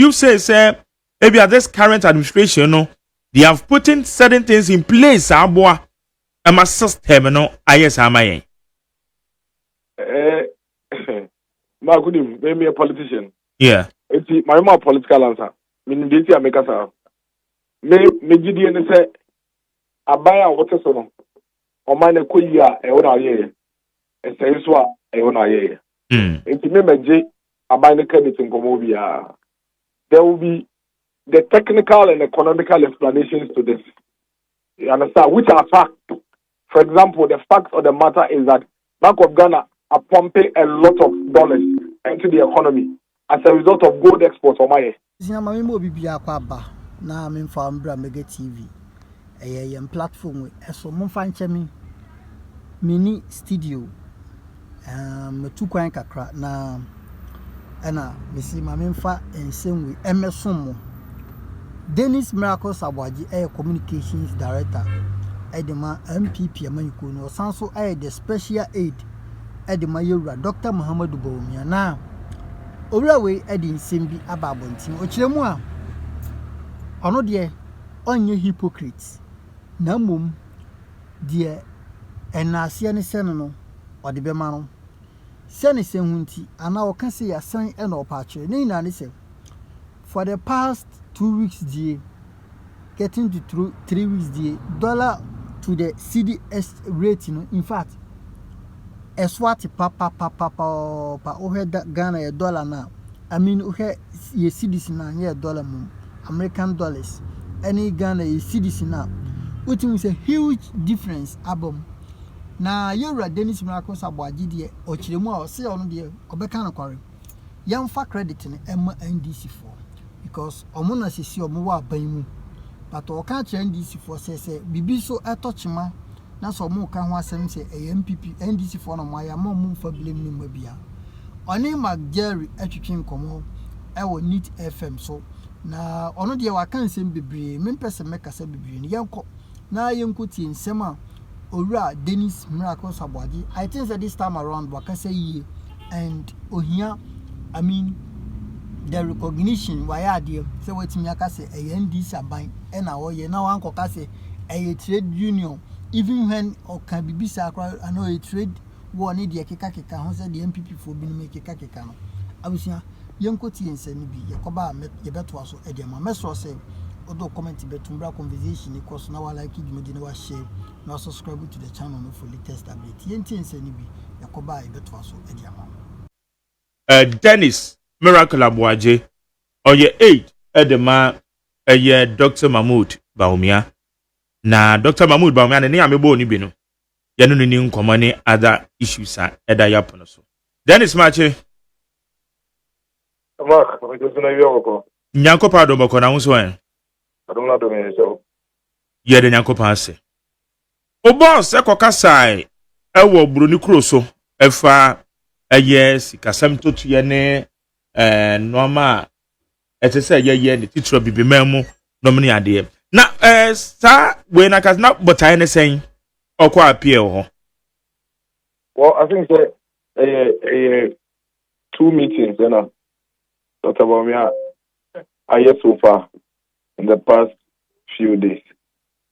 you say maybe at this current administration, no, they have put in certain things in place. Aboa, I'm a system, no, I yes, am I. Ma could you be a politician? Yeah. It's my more political answer. Meaning, this year make us out. Me GDN say, I buy a water song. Or mine a queer, a one year. A say so, a 1 year. It's me, I buy the credit in Gomovia. There will be the technical and economical explanations to this. You understand? Which are facts. For example, the fact of the matter is that Bank of Ghana are pumping a lot of dollars into the economy as a result of gold exports on my. Na me fa mbra mega TV yem platform so mo fa nche mini studio me tu kwan kakra na mesi ma me fa ensem we emesom mo Dennis Miracle Aboagye communications director edema MPP amaniko no sanso the special aid edema yewura Dr. Muhammadu Bawumia na owura we edi nsem bi ababontin o kiremu a ono de onye hypocrite na mom de enase ne sen no ode be ma no sene sen hunti ana o kan se ya san e na opaache ne ina ne se for the past 2 weeks die getting to 3 weeks die dollar to the cedis rate, you know, in fact eswati papa o Ghana a dollar now. I mean o ye cedis na ye dollar mum American dollars. Any Ghana is cedis now, which is a huge difference. Abom na you're Dennis Miracle Aboagye de or chiremu or say on the Obekana quarry. Young fa credit in NDC for because Omona sisi omuwa baimu. But o can't NDC for say bibi so etochima na so mo kan ho asem say MPP NDC for no my mom for blame ni mabia. Oni Jerry etwetwe nkomo e wo Neat FM so na ono de wa kan sem bebre mempese mekasa bebre ni yenko na yenko tie nsem a owura Dennis Miracle Aboagye. I think that this time around wakasa yi and ohia I mean the recognition why ade say wetin yaka say NDC aban e na wo ye na wan koka say a trade union even when o kan bibisa akra I know a trade war ni de keka ho say the MPP for bi no keka no abusia yenkoti ensani bi yakoba ye beto aso e de ma meso say odo comment betumbra conversation because na wa like djumadi na wa share na subscribe to the channel no for latest update yenti ensani bi yakoba ye beto aso e de ma Dennis Miracle Aboagye or ye aid edema ye Dr. Mahmoud Bawumia na Dr. Mahmoud Bawumia ne amebo ni bi no ye no ni nkomo ne other issues a eda yapono so Dennis Mache Mark, we just na yoko. Nyankopa do bako na hunso en Adumla do me so. Ye de nyankopa ase o boss e kokasai e wo broni kuro so efa yes kasam totu ye ne normal etese ye ne titro bibimemu no mni ade na sa we na kas na botai ne sen okwa apie ho. Well, I think that 2 meetings, you know, Dr. Bawumia, I hear so far in the past few days.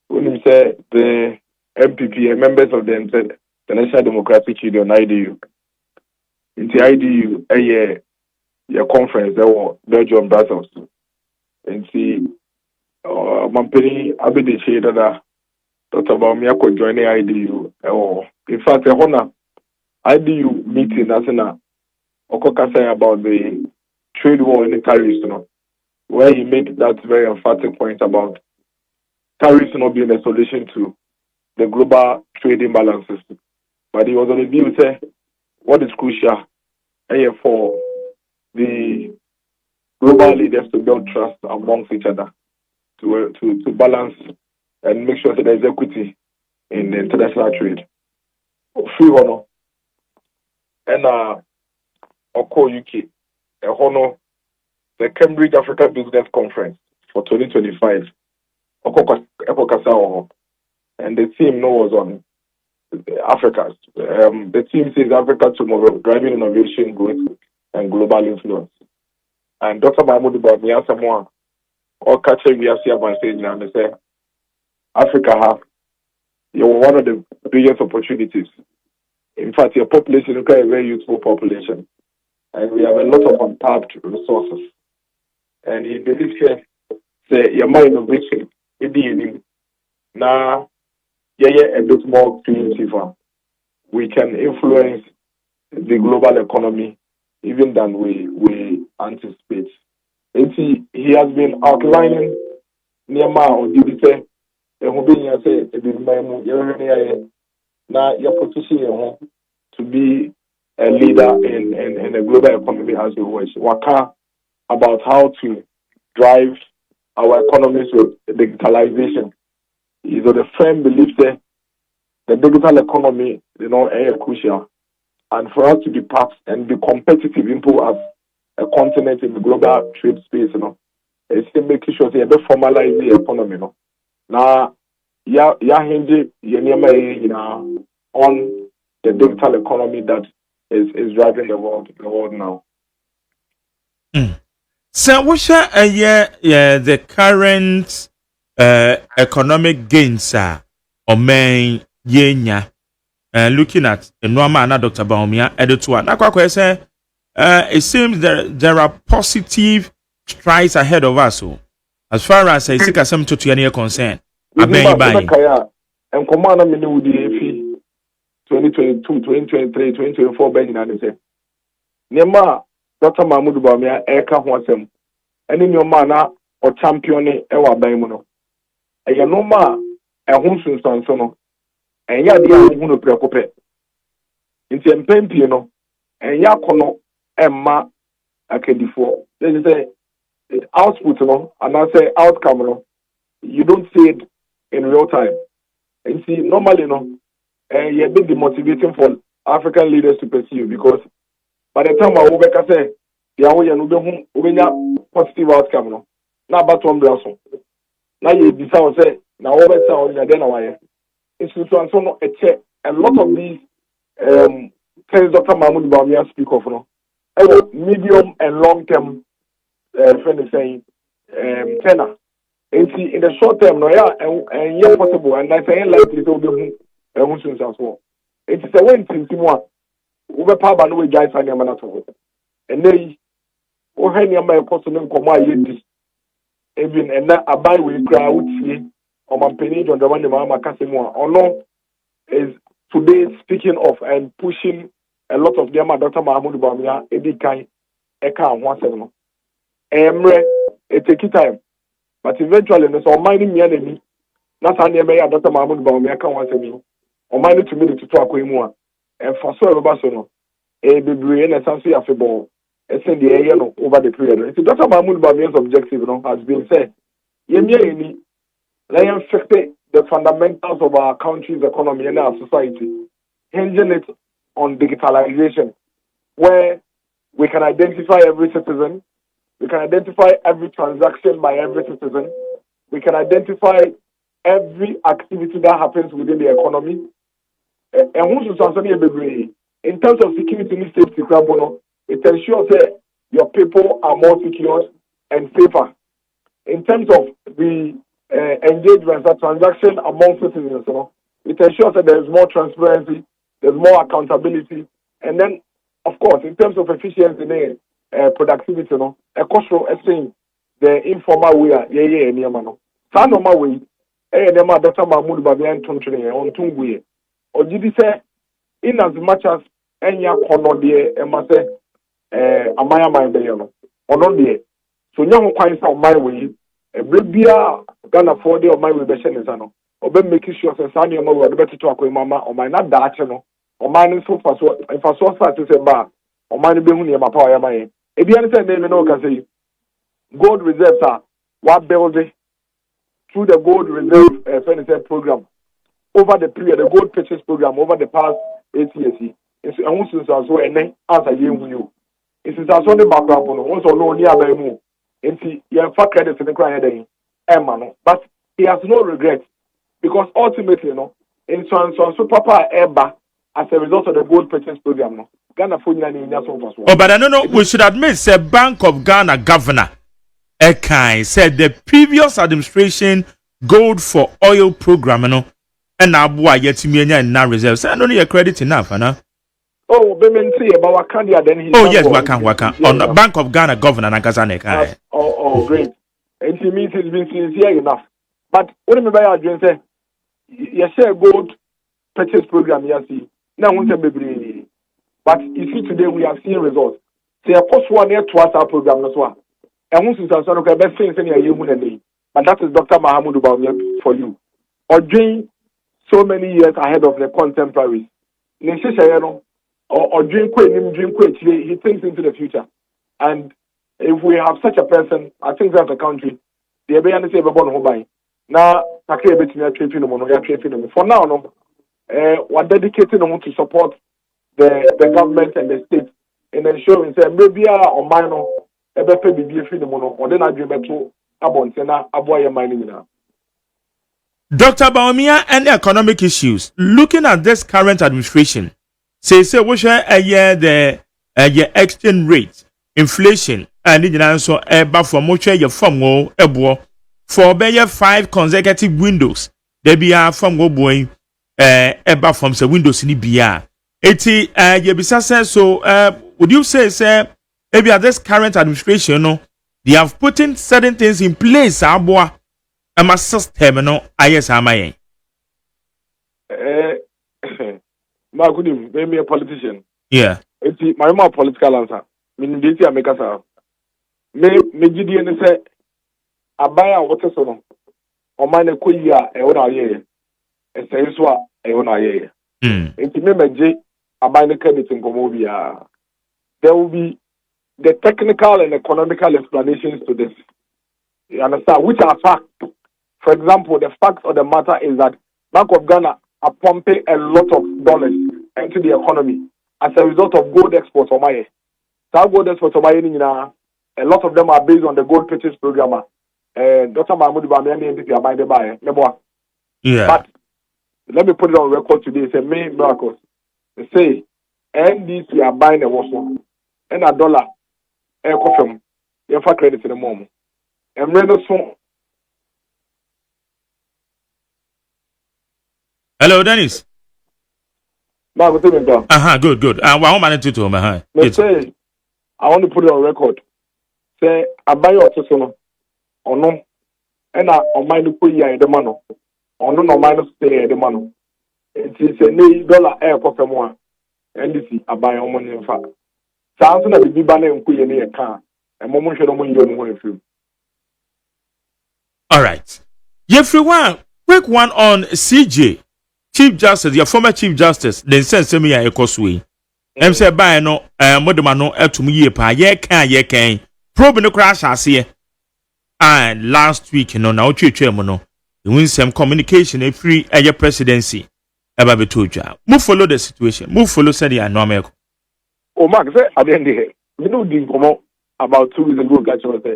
When he said the MPP members of the National Democratic Union IDU, in the IDU, a conference that was Belgium Brussels, and see, Mampeni Abedi that Dr. Bawumia could join the IDU. In fact, a honor IDU meeting that's in Okokasa about the trade war in the tariffs, you know, where he made that very emphatic point about tariffs not being a solution to the global trade imbalances. But he was on the view say what is crucial for the global leaders to build trust amongst each other to balance and make sure that there is equity in the international trade. Free honor and Oko UK, honor the Cambridge Africa Business Conference for 2025. And the team was on Africa. The team says Africa tomorrow, driving innovation, growth, and global influence. And Dr. Mahmoud about me, someone or catching me as I saying now, they say Africa have you're one of the biggest opportunities. In fact, your population is quite a very youthful population, and we have a lot of untapped resources. And he believes here, say your mind innovation, it now, yeah, a bit more creative. We can influence the global economy even than we anticipate. And he has been outlining Nema or Dibite, and who being say a bit now your position to be a leader in the global economy as we wish. Waka about how to drive our economies with digitalization. Is the firm belief that the digital economy, is crucial. And for us to be part and be competitive into as a continent in the global trade space, it's still making sure they formalize the economy, Now, hinge on the digital economy that is driving the world now. So what the current economic gains are or main yenya looking at Nwama and Dr. Baumia editor. It seems there are positive strides ahead of us. So as far as I see some to any concern, and command me with the 2022, 2023, 2024 Ben and say Nema Dr. Mahmoud Baumia Eka Hwasem and in your manner or champion Ewa Baimuno. And your norma a Hunsun Sansono and ya dear Huno Precope. In some Pempino and Yakono Emma Akedifo. There is a output, and I say outcome, you don't see it in real time. And see, normally, you have been demotivating for African leaders to pursue because by the time I will say, positive outcome, now about one blossom. Now you decide, say, now over town, then away. It's a lot of these things Dr. Mahmoud Baumia speak of, medium and long term, friend is saying, tenor. And see, in the short term, and yeah, possible, and I say likely to be as well. It is a way to one. Over power no guys and your to and they oh hang your my person come yedi even and that abai we crowd here on my penny on the one the mama kasimo or no is today speaking of and pushing a lot of them Dr. Mahmoud Bamia edi kan eka one seven emre it take time but eventually so mining me enemy not any me Dr. Mahmoud Bamia kan one seven or mining to me to talk with more and for so everybody a baby and a sensory affable, and send the air over the period. So Dr. Mahmoud Bamia's objective has been said, Yemi, let affect the fundamentals of our country's economy and our society, hinging it on digitalization, where we can identify every citizen, we can identify every transaction by every citizen, we can identify every activity that happens within the economy, and who's responsible baby. In terms of security and safety, it ensures that your people are more secure and safer. In terms of the engagement and transaction among citizens, it ensures that there is more transparency, there's more accountability, and then, of course, in terms of efficiency and productivity, a cultural exchange, the informal way, yeah, normal way, Dr. Mahmoud Babian Tonchene on Tungwe, or did he say? In as much as any corner there, and must say, Amaya my bayano, or not there. So, young quite on my way, a Bribia Ghana for the of my rebellion is ano, or be making sure that Sunny or mother better talk with Mamma, or my not that channel, or mine so far. So, if I saw such as a bar, or mine being near my power, my if you understand, name no can say gold reserves are what building through the gold reserve furniture program over the period, the gold purchase program over the past 8 years. It's also and then answer you. It's also the background also no near by move. And see, you have fact credits in the crying but he has no regret because ultimately, in so papa eba as a result of the gold purchase program. No, Ghana for you. Oh, but I don't know. We should admit, say Bank of Ghana governor Ekai said the previous administration gold for oil program, and Aboagye Reacted and now reserves. I don't need a credit enough, Oh, but what can then he? Oh yes, waka on the Bank of Ghana governor Nakazane Kai. Oh, great. And to me, it's been sincere enough. But what do you mean by your say? You share gold purchase program, you see. Now, but you see, today we are seeing results. Say, a post 1 year to our program as well. And once you say, okay, best thing in your human, but that is Dr. Mahamudu Bawumia for you. Or doing so many years ahead of the contemporaries. Or drink quick, he thinks into the future. And if we have such a person, I think that's the country, the Abayana say, "Born now, for now, no, we're dedicating them to support the government and the state in ensuring that maybe or minor, or then I dream to Aboagye mining now." Dr. Bawumia and the economic issues. Looking at this current administration, say we share a year the exchange rate, inflation, and also eba from much your from ebo for be 5 consecutive windows. There be a from boy eba from the windows in the BR. Eti ye bisa say so would you say maybe at this current administration they have put in certain things in place aboa ama system ayes amaye. My good evening, maybe a politician. Yeah. It's my more political answer. Meaning, this year, make us a me Gideon say, I buy a water solo, or mine a quia, a one year, a sayeswa, a one year. It's me, J, I buy the credit in Comovia. There will be the technical and economical explanations to this. You understand? Which are facts. For example, the fact of the matter is that Bank of Ghana are pumping a lot of dollars into the economy as a result of gold exports or money. So gold exports or money, a lot of them are based on the gold purchase program. Dr. Mahmoud Bamiani and are by the buyer. Yeah. But let me put it on record today. It's a main miracles. They say NDC are buying a water and a dollar air coffee. You have credit in the moment. And then so. Hello, Dennis. Good. One minute to my Let's say, I want to put it on record. Say, I buy your tesono, or no, and I on my new the mano, or no, minus stay the mano. It is a dollar air for more, and this is I buy your money in fact. Sounds like the Bibane and Kuya near a car, and Momon should only go on. All right. Everyone, quick one on CJ. Chief Justice, your former Chief Justice, then send me a cosway. Say by no, Modemano, to me, ye can, probe no crash as here. And last week, now chairman, you win some communication a free at your presidency. About Betuja. Move follow the situation. Move follow said the normal. Oh, Mark, say, at the end of the day, we didn't come about 2 weeks ago, catch us there.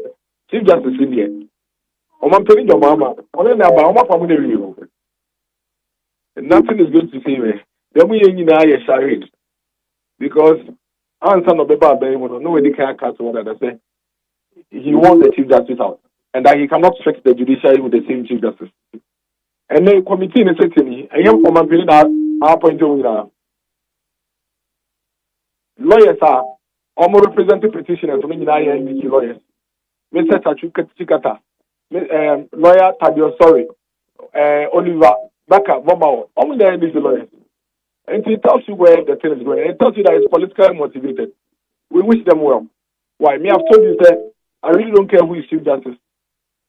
Chief Justice in here. Oh, I'm telling your mama, only about my family. Nothing is going to save me. Then we ain't in charade. Because answer no beba nobody can cut what I say. He wants the Chief Justice out. And that he cannot fix the judiciary with the same Chief Justice. And the committee in the city, I am from our point of view. Lawyers are almost representing petitioners from the NDC lawyers. Mr. Chikata, lawyer Tadio, sorry, Oliver. Baka, Bombao, only the NDC lawyers. And he tells you where the thing is going. And it tells you that it's politically motivated. We wish them well. Why? Me, I've told you that I really don't care who is Chief Justice.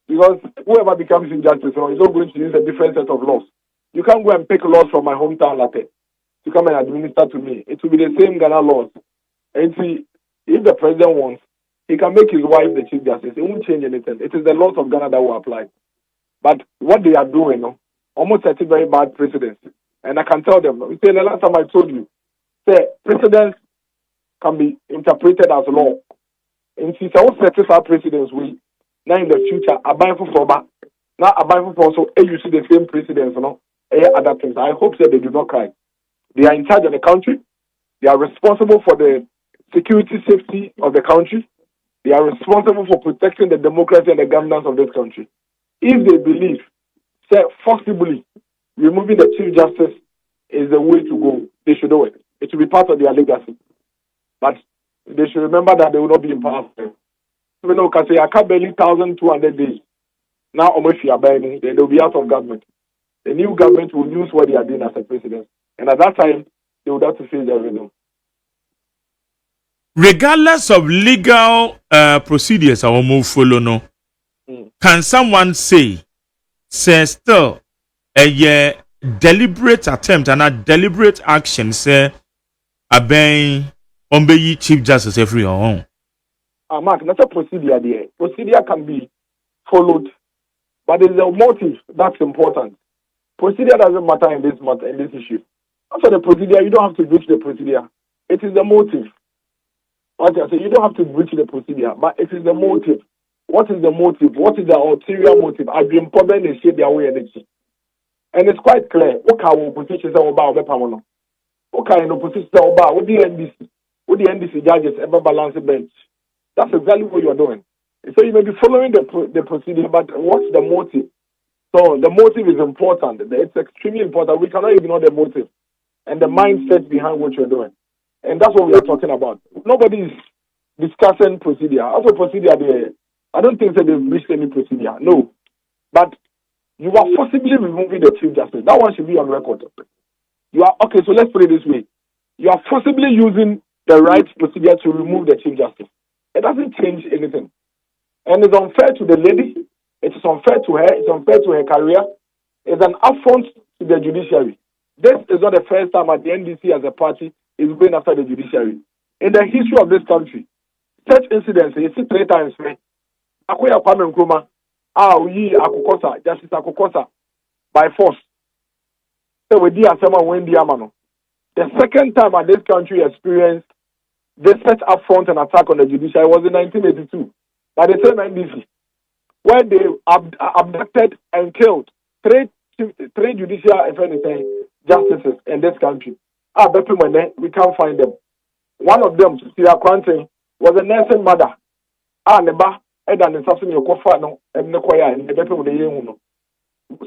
Because whoever becomes Chief Justice is not going to use a different set of laws. You can't go and pick laws from my hometown latte to come and administer to me. It will be the same Ghana laws. And see, if the president wants, he can make his wife the Chief Justice. It won't change anything. It is the laws of Ghana that will apply. But what they are doing, almost set a very bad precedent. And I can tell them, the last time I told you, say, precedents can be interpreted as law. And since I will set our precedents, we now in the future, I buy for back. Now I buy for also, you see the same precedents, other things. I hope that they do not cry. They are in charge of the country. They are responsible for the security, safety of the country. They are responsible for protecting the democracy and the governance of this country. If they believe, say, forcibly removing the Chief Justice is the way to go, they should do it. It should be part of their legacy. But they should remember that they will not be in power. Even though I say, I can't barely 1,200 days. Now, almost they will be out of government. The new government will use what they are doing as a president. And at that time, they would have to face their rhythm. Regardless of legal procedures, I will move follow no. Can someone say still a deliberate attempt and a deliberate action say obeying Chief Justice every your own? Mark, that's a procedure there. Procedure can be followed, but it's the motive that's important. Procedure doesn't matter in this issue. After the procedure, you don't have to breach the procedure. It is the motive. Like I say, you don't have to breach the procedure, but it is the motive. What is the motive? What is the ulterior motive? I've been problem is shape their way energy. And it's quite clear. Okay, opposition is about Bepamono. Okay, in opposition is about what the NDC judges ever balance the bench. That's exactly what you are doing. So you may be following the procedure, but what's the motive? So the motive is important. It's extremely important. We cannot ignore the motive and the mindset behind what you're doing. And that's what we are talking about. Nobody is discussing procedure. Also procedure, I don't think that they've reached any procedure. No. But you are forcibly removing the Chief Justice. That one should be on record. You are, okay, so let's put it this way. You are forcibly using the right procedure to remove the Chief Justice. It doesn't change anything. And it's unfair to the lady. It is unfair to her. It's unfair to her career. It's an affront to the judiciary. This is not the first time that the NDC as a party is going after the judiciary. In the history of this country, such incidents, you see 3 times, Akoya Kwame Nkrumah, Akukosa, Justice Akukosa, by force. So we did when the second time that this country experienced this such affront and attack on the judiciary was in 1982 by the same NDC, where they abducted and killed three judicial, if anything, justices in this country. We can't find them. One of them, Cecilia Quantin, was a nursing mother.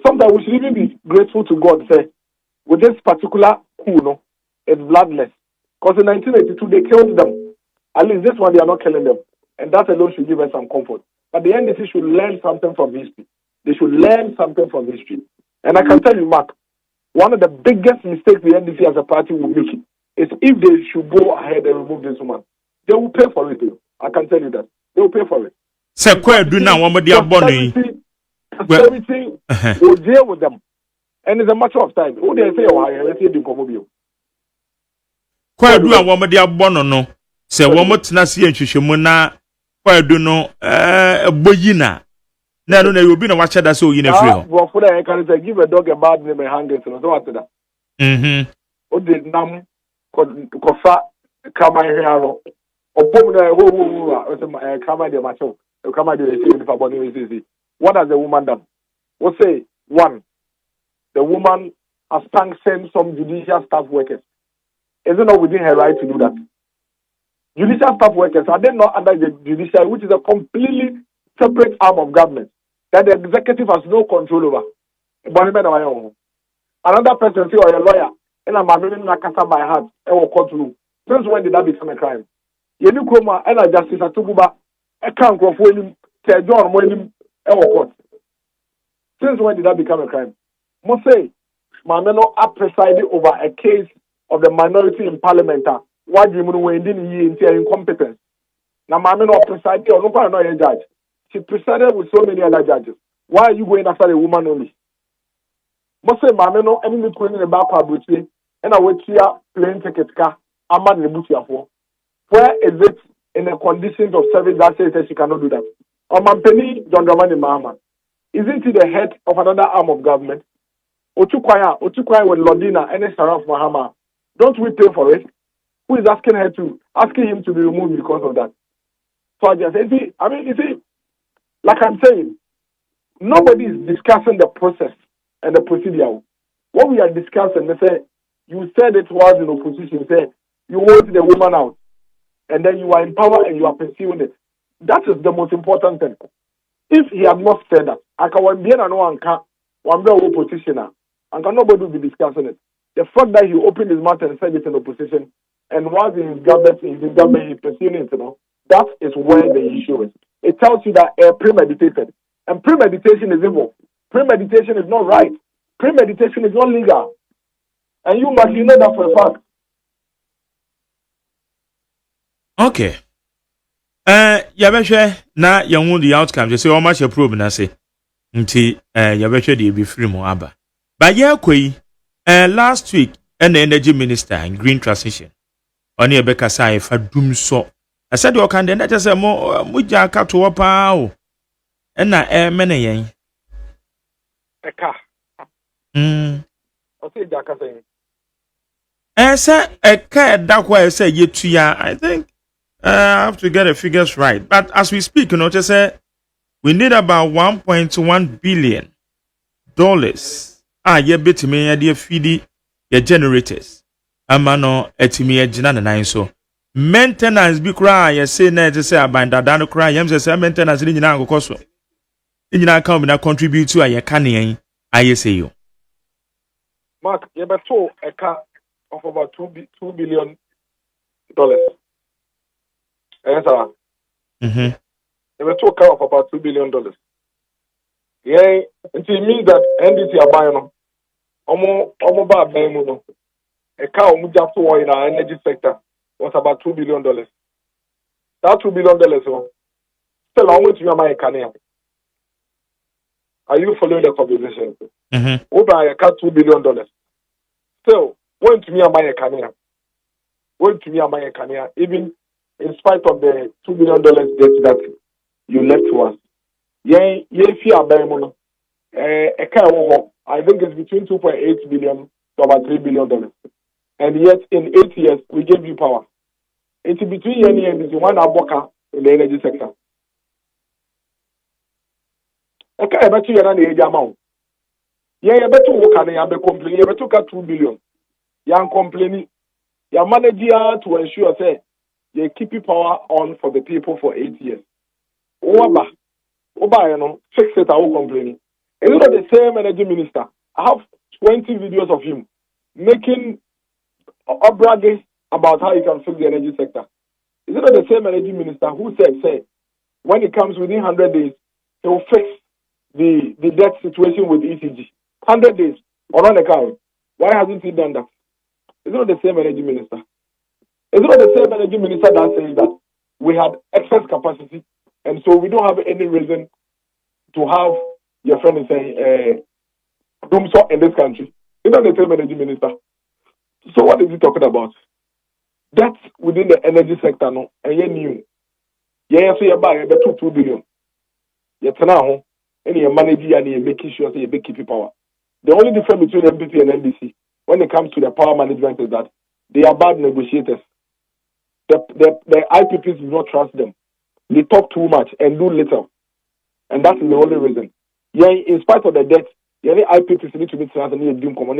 Sometimes we should even be grateful to God, say, with this particular coup, it's bloodless. Because in 1982, they killed them. At least this one, they are not killing them. And that alone should give us some comfort. But the NDC should learn something from history. They should learn something from history. And I can tell you, Mark, one of the biggest mistakes the NDC as a party will make is if they should go ahead and remove this woman. They will pay for it. I can tell you that. They will pay for it. Posterity will deal with them. And it's a matter of time. Who they say, let's say, Kwa do a woman dia bono no se womo tena se nhwehwemu na kwa do no boyina na no na obi na wa cheda se oyina free ho go for that can say give a dog a bad name and hang it so what that o de nam ko fa kama hero obom na wo kama de macho kama de say for body say what has the woman done? We say one, the woman has sanctioned some judicial staff workers. Is it not within her right to do that? Judicial staff workers, are they not under the judiciary, which is a completely separate arm of government that the executive has no control over? Another person say, or a lawyer, and I'm Nakasa by heart, and will courtroom. Since when did that become a crime? Yeni Kroma, and a justice at Tububa, a can't go for him, tell John William, and will court. Since when did that become a crime? Must say, Mamelo are presiding over a case of the minority in parliament. Why do you know incompetence? Now, Mamelo presided, or no, a judge. She presided with so many other judges. Why are you going after a woman only? Must say, Mamelo, any in the back of and I wait here, plane ticket car, I'm not the booty for. Where is it in the conditions of service that says that she cannot do that? Or Mampeni, John Dramani Mahama. Isn't he the head of another arm of government? Otukwaya with Lodina and Saraf Mahama. Don't we pay for it? Who is asking him to be removed because of that? So I just say, like I'm saying, nobody is discussing the process and the procedure. What we are discussing, they say, You said it was in opposition. Say you want the woman out, and then you are in power and you are pursuing it. That is the most important thing. If he had not said that, I can be no one can one be opposition, and can nobody will be discussing it. The fact that he opened his mouth and said it in opposition, and was in his government, he pursuing it, that is where the issue is. It tells you that premeditated, and premeditation is evil. Premeditation is not right. Premeditation is not legal, and you know that for a fact. Okay. Yabeshe na yanwu the outcome. Just say how much your probe na say. Nti yabeshe dey be free mo aba. But yeah last week an energy minister in green transition. Oni ebeka say fa dum so. I said you can then just say mo ja ka to pa o. Na mene yen. Eka. O say ja ka say. Say eka da kwa say yetua. I think I have to get the figures right. But as we speak, just say we need about $1.1 billion. Ye bit me idea feedy your generators. Amano etimi ejina na nine so. Maintenance be cry, ye say na to say about that cry. Yam say maintenance in your cost. In your account na contribute to a canny. I say you. Mark, you better a car of about $2 billion. Yes, sir. They were talking of about $2 billion. Yeah, it means that NDC are buying almost bad no. A car just in our energy sector was about $2 billion. That $2 billion still how much you are canning. Are you following the conversation? Over a car $2 billion. Still, when to me am I canning? When to me am I canning? Even in spite of the $2 billion debt that you left to us. I think it's between 2.8 billion to about $3 billion. And yet, in 8 years, we gave you power. It's between Yenny and this one Aboka in the energy sector. I bet you the age amount. You better work and you better complain. You better get $2 billion. You complaining. You manage to ensure, say, you keep your power on for the people for 8 years. Oba, fix it, I will complaining. Is it not the same energy minister? I have 20 videos of him making bragging about how he can fix the energy sector. Is it not the same energy minister who said, say, when it comes within 100 days, he will fix the debt situation with ECG? 100 days, or on account. Why hasn't he done that? Is it not the same energy minister? Is it not the same energy minister that says that we had excess capacity and so we don't have any reason to have your friend saying doom so in this country? Is not the same energy minister? So what is he talking about? That's within the energy sector, no, and you new. Yeah, so you buy about $2 billion. You turn out and you manage and you making sure that you keep power. The only difference between MPP and NDC when it comes to the power management is that they are bad negotiators. The IPPs do not trust them. They talk too much and do little. And that is the only reason. Yeah, in spite of the debt, the IPPs need to be transferred and do common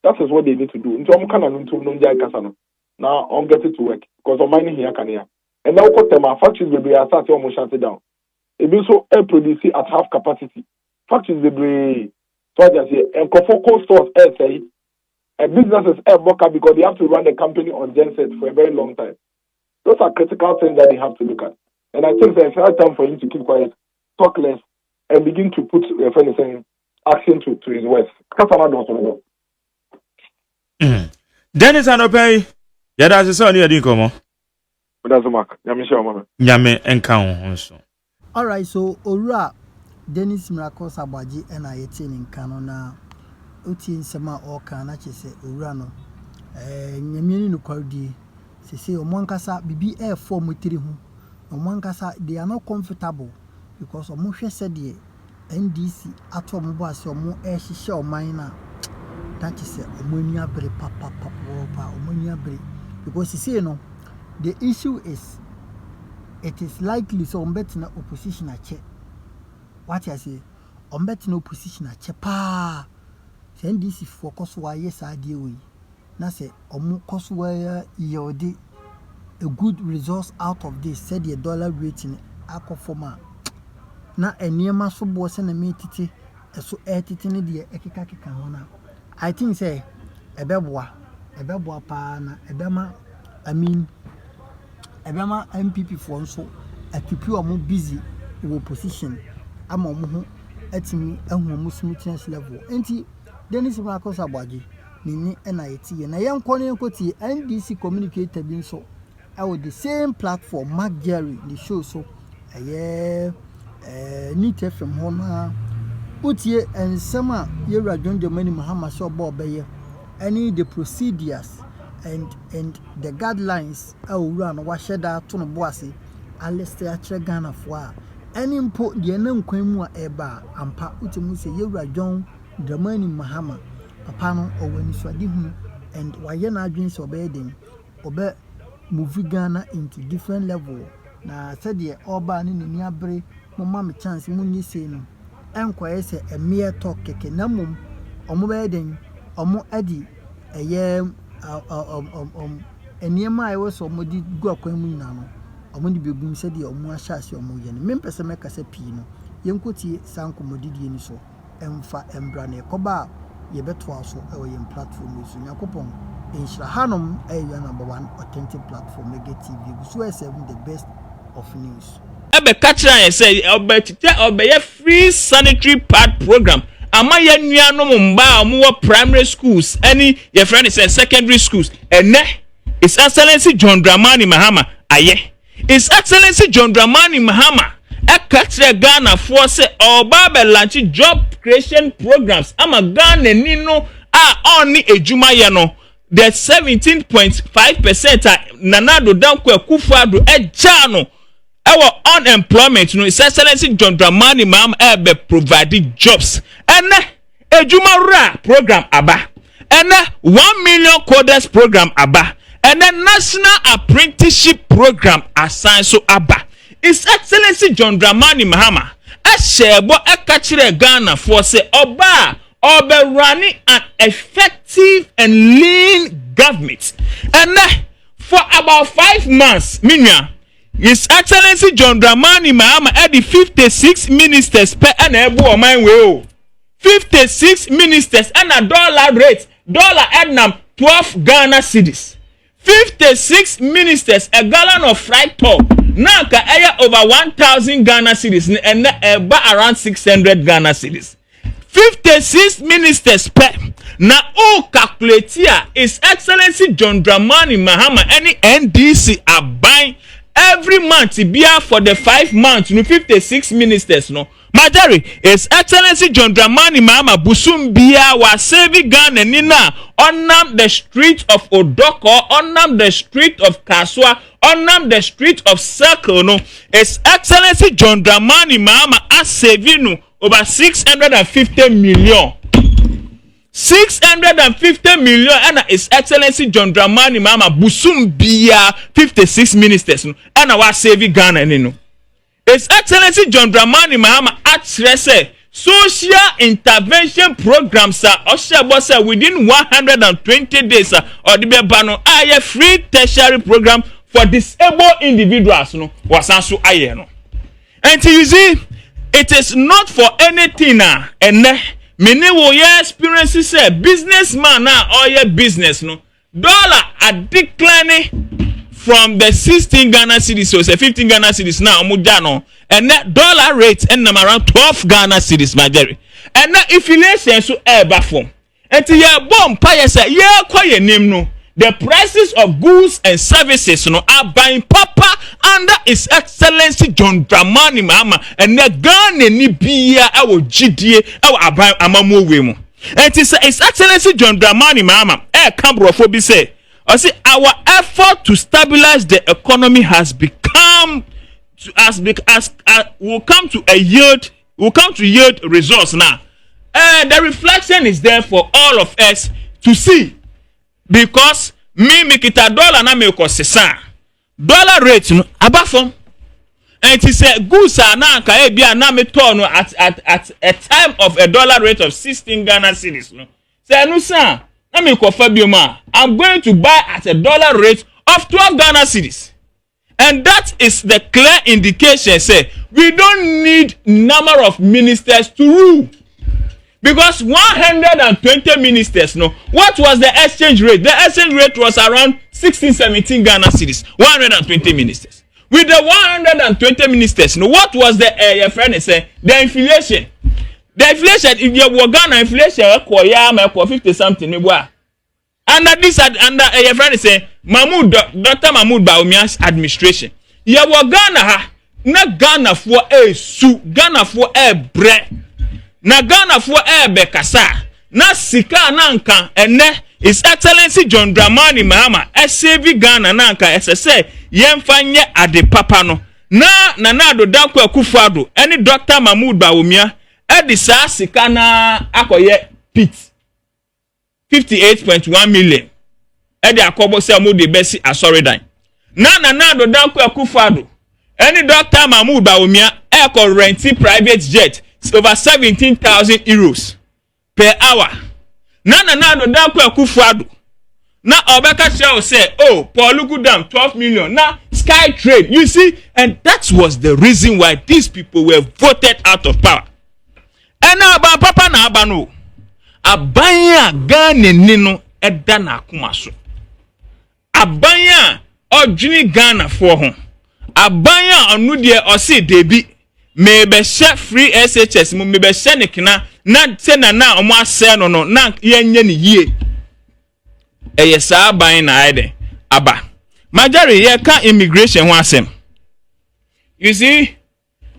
that is what they need to do. Now I'm getting to work because I'm mining here and now factories will be started almost shut down. It means so air produce at half capacity. Factories will be so I just say and cold stores air say and businesses air worker because they have to run the company on genset for a very long time. Those are critical things that they have to look at. And I think it's hard time for him to keep quiet, talk less, and begin to put action to his words. Dennis Anope, yada se so ni adi komo. That's Mark. Nyame enka ho so. All right, so Owura Dennis Miracle Aboagye and I in Canona. Uti nsema o kan na chese Owura no. Nyame no kwadi. Se say omonkasa bibi air form mutiri ho. Omonkasa they are not comfortable because omo said the NDC ato omo bo ase omo air hihye oman na. That is omonia bre papa omonia bre because you see no the issue is it is likely so na opposition a check what I say na opposition a check pa Send this for Koswa, yes, I deal with. Na say, Omo Koswa, yield a good results out of this, said the dollar rating, Akofoma. Na a near maso boss and a meeting, so editing the Ekikaki Kahona. I think, say, a beboa pana, a bema, I mean, a bema MPP for so, a people are more busy in position. I'm on at me and Muslim level. And Dennis Miracle Aboagye, Nini and IT, and I am calling Koti NDC communicator being so. I would the same platform, Mark Jerry, the show so. Need from Hona. Utie and summer year John Germany Mahama saw Bob Bayer. Any the procedures and the guidelines I will run washeda to no bossy. Alistair Ghana for any import the name Quemua Eba and Pa Utimus Yura John Germany Mahama. Papano or when you swadi and Wayana dreams obeying obey movie Ghana into different level. Na said the Oban in the nearby, Mamma chance Muni saying, Enquire say a mere talk keke namum, or more wedding, or more eddy, a year, and near my was or more did go aquamunano, or when the begun said the Omo Shasi or Moyan, Memphis America say Pino, Yankuti Sanko Modidi so, and fa and Brane Coba, ye bet also our platform is in Yakopon. In Shahanum, a number one authentic platform, Mega TV, so as serving the best of news. Ebe catcher and say, obey free sanitary pad program. Ama ye nuano mumba more primary schools, any your friend is secondary schools, and ne His Excellency John Dramani Mahama, aye. His Excellency John Dramani Mahama, a catcher Ghana for say, or Baba Lanchi job creation programs. Ama Ghana Nino are only a Jumayano. The 17.5% Nanado Dankwe Kufadu Ejano. Our unemployment, His Excellency John Dramani Mahama ebe providing jobs. And a Jumara program aba. And 1 million coders program aba. And a national apprenticeship program assigned so aba. His Excellency John Dramani Mahama a shebo a kachire Ghana for say oba running an effective and lean government. And for about 5 months, Minya, His Excellency John Dramani Mahama had the 56 ministers per an ebo my way. 56 ministers and a dollar rate, dollar adnam 12 Ghana cedis. 56 ministers, a gallon of fried pork. Now ka aya over 1,000 Ghana cedis and around 600 Ghana cedis. 56 ministers per. Now all calculate here His Excellency John Dramani Mahama any NDC are buying every month beer for the 5 months. 56 ministers no. Majari, His Excellency John Dramani Mahama Busum Bia was saving Ghana Nina on the street of Odoko, on the street of Kaswa, on the street of Circle. No, His Excellency John Dramani Mahama has saving over 650 million. 650 million and His Excellency John Dramani Mahama Busum Bia 56 ministers no, and I was saving Ghana Nino. His Excellency John Dramani Mahama address social intervention programs are within 120 days or the bebano a free tertiary program for disabled individuals no was also aye no. And you see, it is not for anything and many will experiences say businessman or your business no dollar are declining from the 16 Ghana cedis, so say 15 Ghana cedis now, Mujano, and that dollar rate and around 12 Ghana cedis, my dear. And that inflation so form. And to your bomb, Paya say, yeah, quite name no. The prices of goods and services no are buying papa under His Excellency John Dramani Mahama, and the Ghana ni biya our GDA our abai amamu wemo. And to say His Excellency John Dramani Mahama, Cambrophobi say. I say our effort to stabilize the economy will come to yield results now. And the reflection is there for all of us to see. Because me make it a dollar na me ko sesa. Dollar rate no abafom. And it is goods are now ka e bia na me turn at a time of a dollar rate of 16 Ghana cedis no. Say no sir, let me confirm you ma. I'm going to buy at a dollar rate of 12 Ghana cedis. And that is the clear indication say we don't need number of ministers to rule. Because 120 ministers, no, what was the exchange rate? The exchange rate was around 16-17 Ghana cedis. 120 ministers. With the 120 ministers, no, what was the your friend say the inflation? The inflation, if you were Ghana inflation, 50 something, maybe. Under this, under your friend say Dr. Mahmoud Bawumia's administration. You were Ghana, not Ghana for a su, Ghana for a bread. Na Ghana for bekasa na sika nanka ene His Excellency John Dramani Mahama SCV Ghana nanka SSA yemfa nye ade papa no na Nana Danko Akufo-Addo ene Dr. Mahmoud Bawumia edi saa sika na akoye pit 58.1 million edi akobo se mo de besi asoridan na Nana Danko Akufo-Addo ene Dr. Mahmoud Bawumia eko renti private jet over 17,000 euros per hour. Nana Danko Akufo-Addo. Na Obeka Shao say, oh, Paul Lugudam, 12 million. Now, Sky Trade. You see, and that was the reason why these people were voted out of power. And now, Papa na Abano. Abanya Ghana Nino Edana Kumaso. Abanya Ojini Ghana for home. Abanya Onudie Osi Debi. Maybe share free SHS, maybe share Nikina, not send na omo ase no no, na yenye ni yie. Yesa ban na ide. Aba. Majari ye kan immigration ho asem. You see,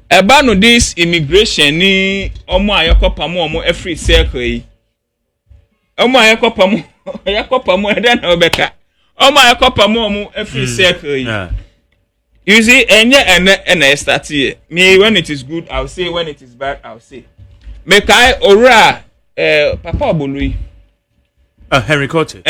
eba no this immigration ni omo ayekopam omo every circle yi. Omo ayekopam e den na obeka. Omo ayekopam omo every circle yi. You see, and start here. Me, when it is good, I'll say. When it is bad, I'll say. Make I ora Papa Obului. Henry Cote.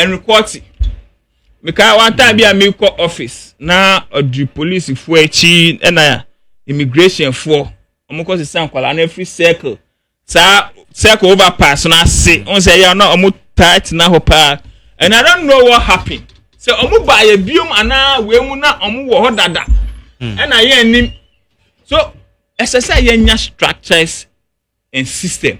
Make I one time be a milk office. Now the police for and immigration for. Omoko se san kwala na every circle. Sa circle overpass na say. On say ya na omo tight na hopa. And I don't know what happened. So omo buy a biom ana we mu na omo wo ho dada. And I hear him. So, SSA structures and system.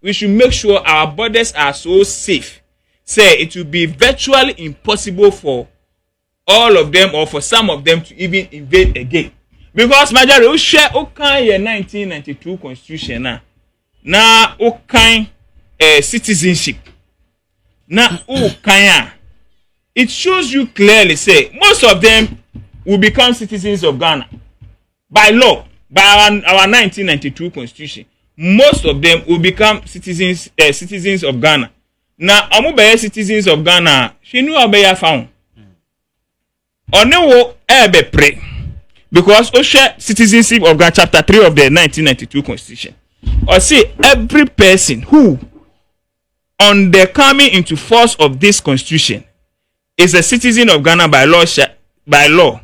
We should make sure our borders are so safe. Say it will be virtually impossible for all of them or for some of them to even invade again. Because majority we share okay 1992 constitution na okay citizenship. Na okay. It shows you clearly say most of them will become citizens of Ghana by law, by our 1992 constitution. Most of them will become citizens of Ghana. Now, amu citizens of Ghana, she knew abeya found. Onewo ebe pray because Osha citizenship of Ghana chapter 3 of the 1992 constitution. Or say every person who on the coming into force of this constitution is a citizen of Ghana by law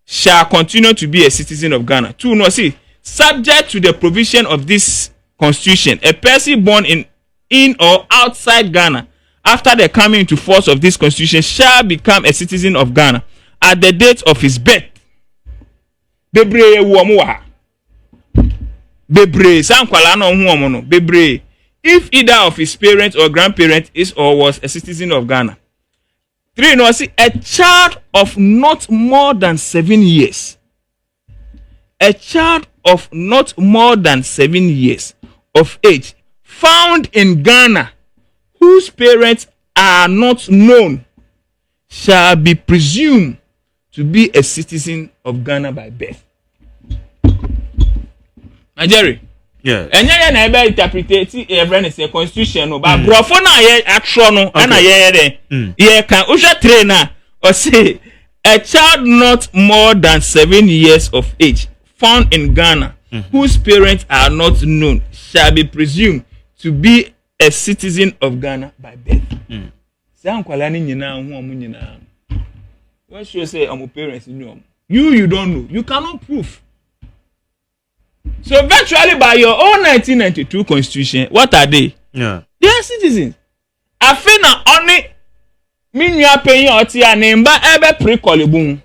shall continue to be a citizen of Ghana. 2. No, see, subject to the provision of this constitution, a person born in or outside Ghana after the coming into force of this constitution shall become a citizen of Ghana at the date of his birth. Bebre womuwa. Bebre sankwala no hu no. Bebre if either of his parents or grandparents is or was a citizen of Ghana. 3. No, see, a child of not more than 7 years. A child of not more than 7 years of age found in Ghana whose parents are not known shall be presumed to be a citizen of Ghana by birth. Jerry. Yeah. And na ebe interpretate every say constitution no but brofo na ye atro no na ye there. Ye can usha trainer or say a child not more than 7 years of age found in Ghana whose parents are not known shall be presumed to be a citizen of Ghana by birth. Say ankwala ni nyina hu omu nyina. When she say omu parents know. You don't know. You cannot prove. So virtually by your own 1992 constitution, what are they? Yeah. They are citizens. Afe na oni mi nua panyin oti a ne mba ebe pre kolebun.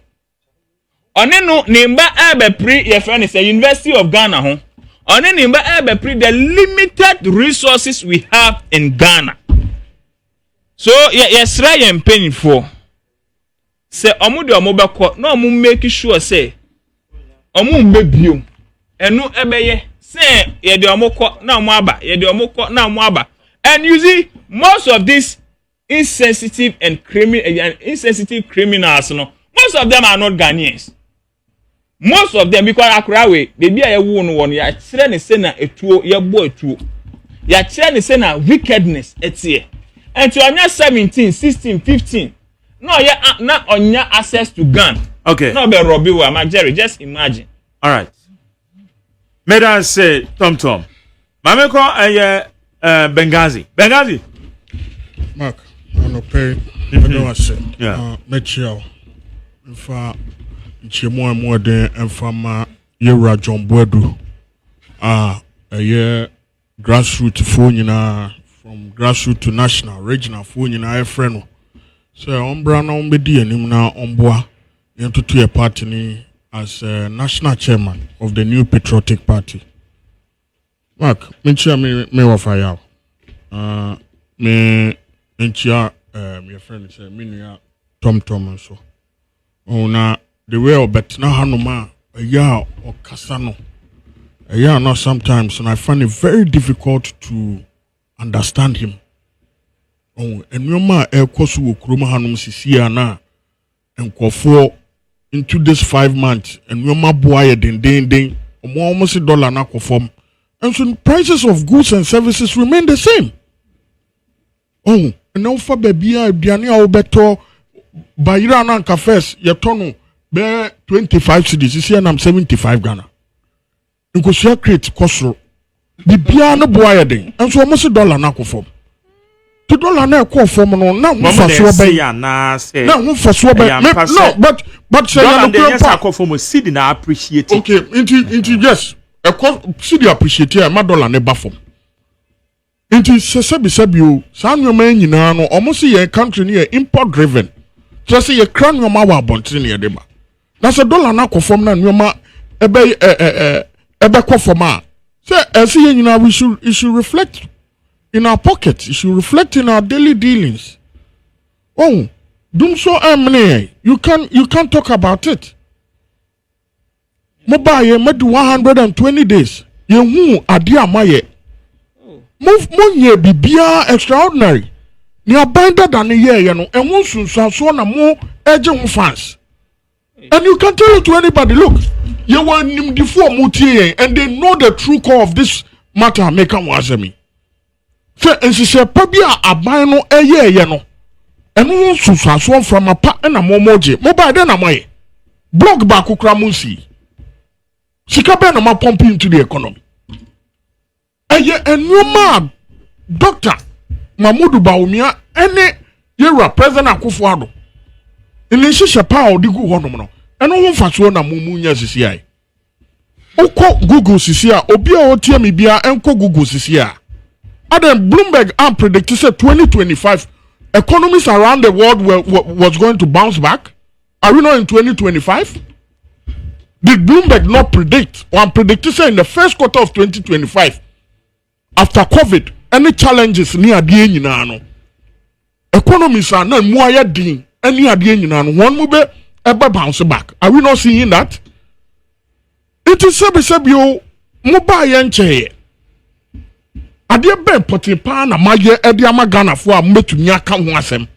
Oni no ne mba ebe pre ye friend is University of Ghana ho. Oni ne mba ebe pre the limited resources we have in Ghana. So yes try and paying for. Say omo de omo beko na omo make sure say omo mbe bio. Enu ebeye say ye de omo ko na omo aba, ye de omo ko na omo aba. And you see, most of these insensitive criminals, no, most of them are not Ghanaians. Most of them, because Akurawe, baby, I won one. Ya children say na etuo, ya boy etuo. Ya children say na wickedness etie. And to anya 17, 16, 15, no, ya na onya access to gun. Okay. No be Robbie wa Jerry. Just imagine. All right. May I say, Tom. Mameko Benghazi. Mark, I no pay. I know I say. Yeah. Metro. If more and more than and from Yera John Boedu. A year grassroots phone from grassroots to national, regional phone a friend. So Umbra na umbedi and na umboa into to a party as national chairman of the New Patriotic Party. Mark, me wafaya. Me enchia my friend say me Tom and so. Oh na the way of bet na hanuma a year or kasano. A year not sometimes and I find it very difficult to understand him. Oh and yoma kosu kroma hanum sisia na and kofo into this 5 months and yoma boy den almost $1 na kofom. And so the prices of goods and services remain the same. Oh, and now for baby, Diani Alberto, Bayran and Cafes, Yatono, bear 25 cedis. This year I'm 75 Ghana. You could share create cost. The piano boy, and so almost $1 na conform. $2 na conform no now for swabay. Now for swabay. No, but say $1 conform with seed na appreciate. Okay, into yes. See the appreciate here, $1 ne bafom. Inti sebi o, san yo man nyina no almost your country near import driven. Just say your crown your ma wa bontin near deba. That's $1 na conform na nyoma ebe conform a. Say see nyina it should reflect in our pockets. It should reflect in our daily dealings. Oh, dum so you can't talk about it. Mobile ye made 120 days. Ye hu ade amaye. Move monye bibia extraordinary. Ni abandoned than ye no and won so na mo urgent fans. And you can tell it to anybody, look, you want him before mutie and they know the true core of this matter make am wasemi. So and she say pabia aban no ye no. And won so from a pa na momoje. Mobile den amaye. Blog ba kokra munsi. Sikabe na ma pump into the economy. A new man, Dr. Mahmoud Bawumia, any year President Akufo-Addo. In the Shapa or the Google, and no one for na Mumunya CCI. Oko Google CCI, Obia Otiami Bia, and Google CCI. Adam Bloomberg and predicted 2025 economies around the world was going to bounce back. Are we not in 2025? Did Bloomberg not predict or predict in the first quarter of 2025 after COVID any challenges near the end? Economies are not more din any at the end. One move ever bounce back. Are we not seeing that? It is sebio mobile yenche. Adia ben poti pa na maye ediama Ghana for metu aka ho asem.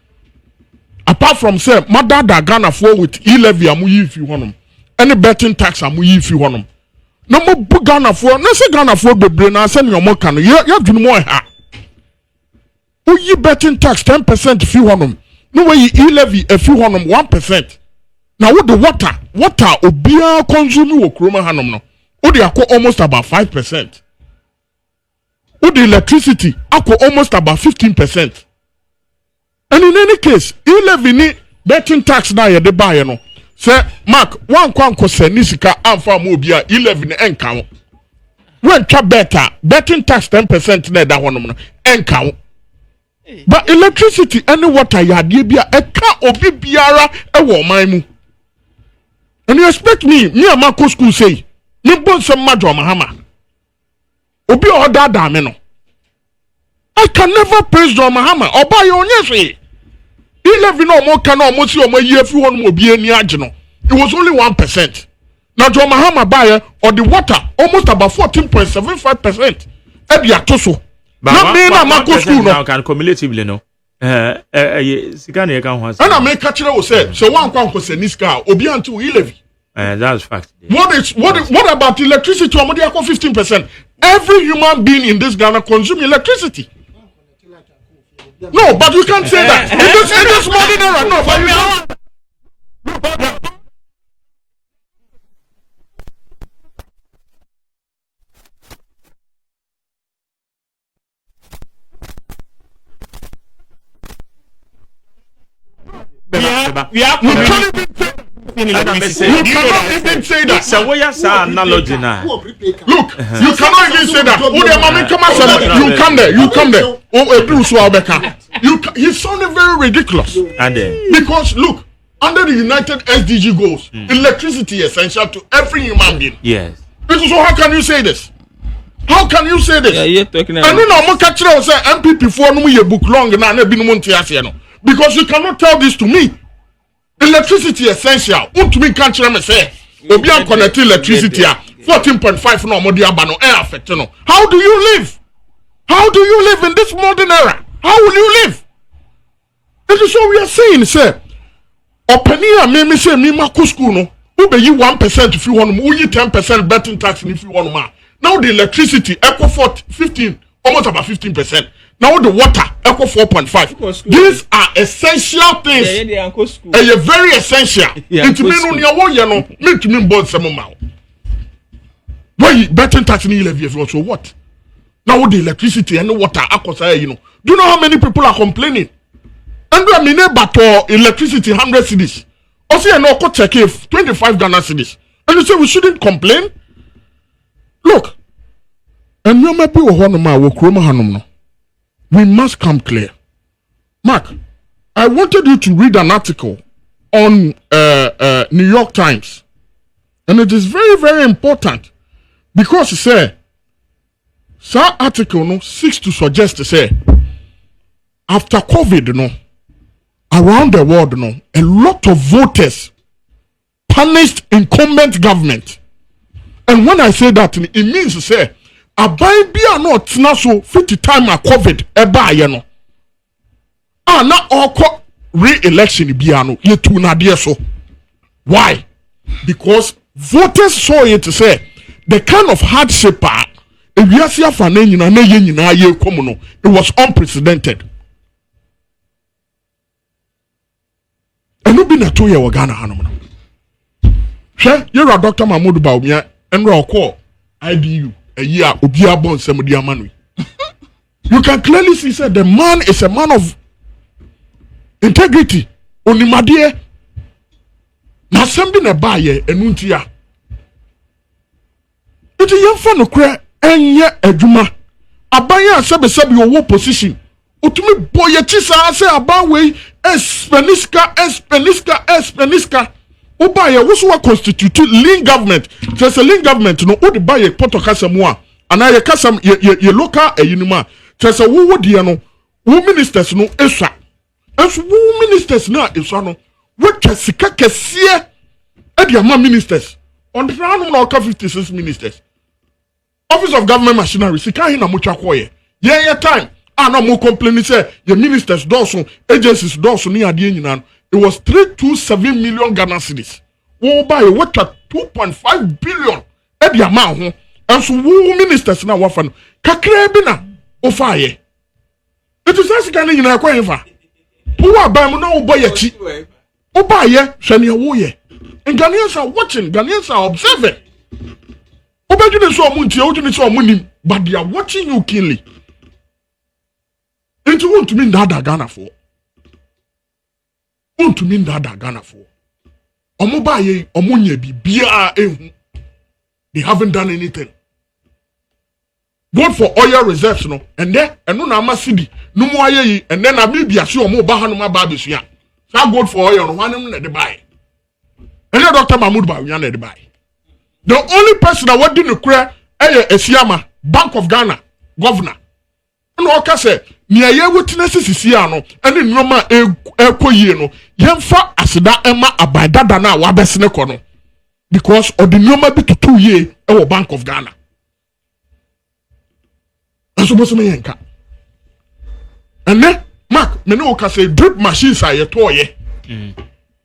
Apart from say mother da Ghana for with e-levy amu yi fi honom. Any betting tax amu yi fi honom. No mo bu Ghana for na say Ghana for bebre na say no mo kan ya dwunu mo ha. Who yi betting tax 10% fi honom. No way e-levy a fi honom 1%. Now with the water obia consume wo kroma hanom no. Wo dey akọ almost about 5%. With the electricity, almost about 15%. And in any case, e-levy ni betting tax na ye de buy no. Say, Mark, one kwanko se nisika amfa mobia e-levy ni enka. When try better, betting tax 10% na da honom no enka. But electricity any water ya de bia e ka obi biara e wo man mu. And you expect me and my school say, me bon some majo mahama. Obi order da me no. I can never praise John Mahama. Oba yo nyese. 11 no more can almost see o mo year fi won mo bi ani age no. It was only 1%. Now John Mahama buy or the water almost about 14.75%. E bia to so. Na me na my school no can cumulatively no. Sika na kan ho. And I make catch you say so one kwa ko se niska obi antu 11. That's fact. What about electricity? 15%. Every human being in this Ghana consume electricity. No, but you can't say that. In this modern era, no, but you can't. You cannot even say that. So what you say analogy now? Look, you cannot even say that. You come there. He's sounding very ridiculous. And because look, under the United SDG goals, electricity is essential to every human being. Yes. So how can you say this? How can you say this? Yeah, you're talking about. And you know, catch say MPP for no ye book long na na binu montiase no. Because you cannot tell this to me. Electricity is essential. Me can't me say obi an connect electricity 14.5 no mo dia ba no air affect no. How do you live? How do you live in this modern era? How will you live? That is what we are saying, sir. Openia me say me ma school no. Who be you 1% if you want who you 10% betting tax if you want ma. Now the electricity equal 15 almost about 15%. Now the water equal 4.5. These are essential things. They're very essential. It means on your one, you know, make me board some amount. Why betting tax in 11 years? So what? Now the electricity and the water, you know. Do you know how many people are complaining? And we are mean but electricity 100 cedis. Also, I know check if 25 Ghana cedis. And you say we shouldn't complain? Look, and you might be a we must come clear. Mark, I wanted you to read an article on New York Times. And it is very, very important. Because it says, that article no, seeks to suggest to say, after COVID, no, around the world, no, a lot of voters punished incumbent government. And when I say that, it means to say, aban bia no tena so 50 time a COVID eba ye no na oko re-election bia no ye tu na de so. Why? Because voters saw it to say the kind of hardship ewiase afa na nyina na ye nyina ye kom no, it was unprecedented. Eno bi na to ye wo Ghana hanom no. Hwe ye ra Dr. Mahmoud Bawumia enra oko IDU. You can clearly see that the man is a man of integrity. Onimadie na sembi na baye enuntia. Iti yemfa no kra enye adwuma. Abanya sebesebi owo position. Utumi boye chisa say abawe espeniska. Oba ye wo constitute lean government. There's a lean government no o de buy a potokasam and I kasam ye local eyinuma. There's a wo de no wo ministers no eswa. Enso wo ministers na eswa no wo twasika kese e de ama ministers. On the ground no 56 ministers. Office of Government Machinery sika hin na mo twa koye. Ye time no mo complain say your ministers doso agencies doso ni ade nyina no. It was 327 million Ghana cedis. Oh, buy what 2.5 billion. Ebi ama ho. And so who ministers na wafan. Kakra bi na ofaye. It is as Ghana nyina kwa enfa. Who are by mo na obo ye chi. Obaye hwene wo ye. And Ghanaians are watching, Ghanaians are observing. Obeju de so omuntie, oju de so omunim, but they are watching you keenly. And you want to mean that Ghana for. Want to mean that Ghana for. Omobaye omunye bibia ehu. They haven't done anything. Gold for oil reserves no and then no na ama cedi no mo aye and then abibia se omo ba hanu ma ba besua sa gold for oil no hanem na de buy and then Dr. Mahmoud ba nya na de buy the only person that what didn't cry Esiama Bank of Ghana governor no oka say ni aye witness sisia no ene nyoma ekoyie no yemfa aseda ema abadada na wa besene ko no because of the nyoma bi to 2 year e Bank of Ghana. So boso me yanka and then mark me no ka say drip machines are yetoye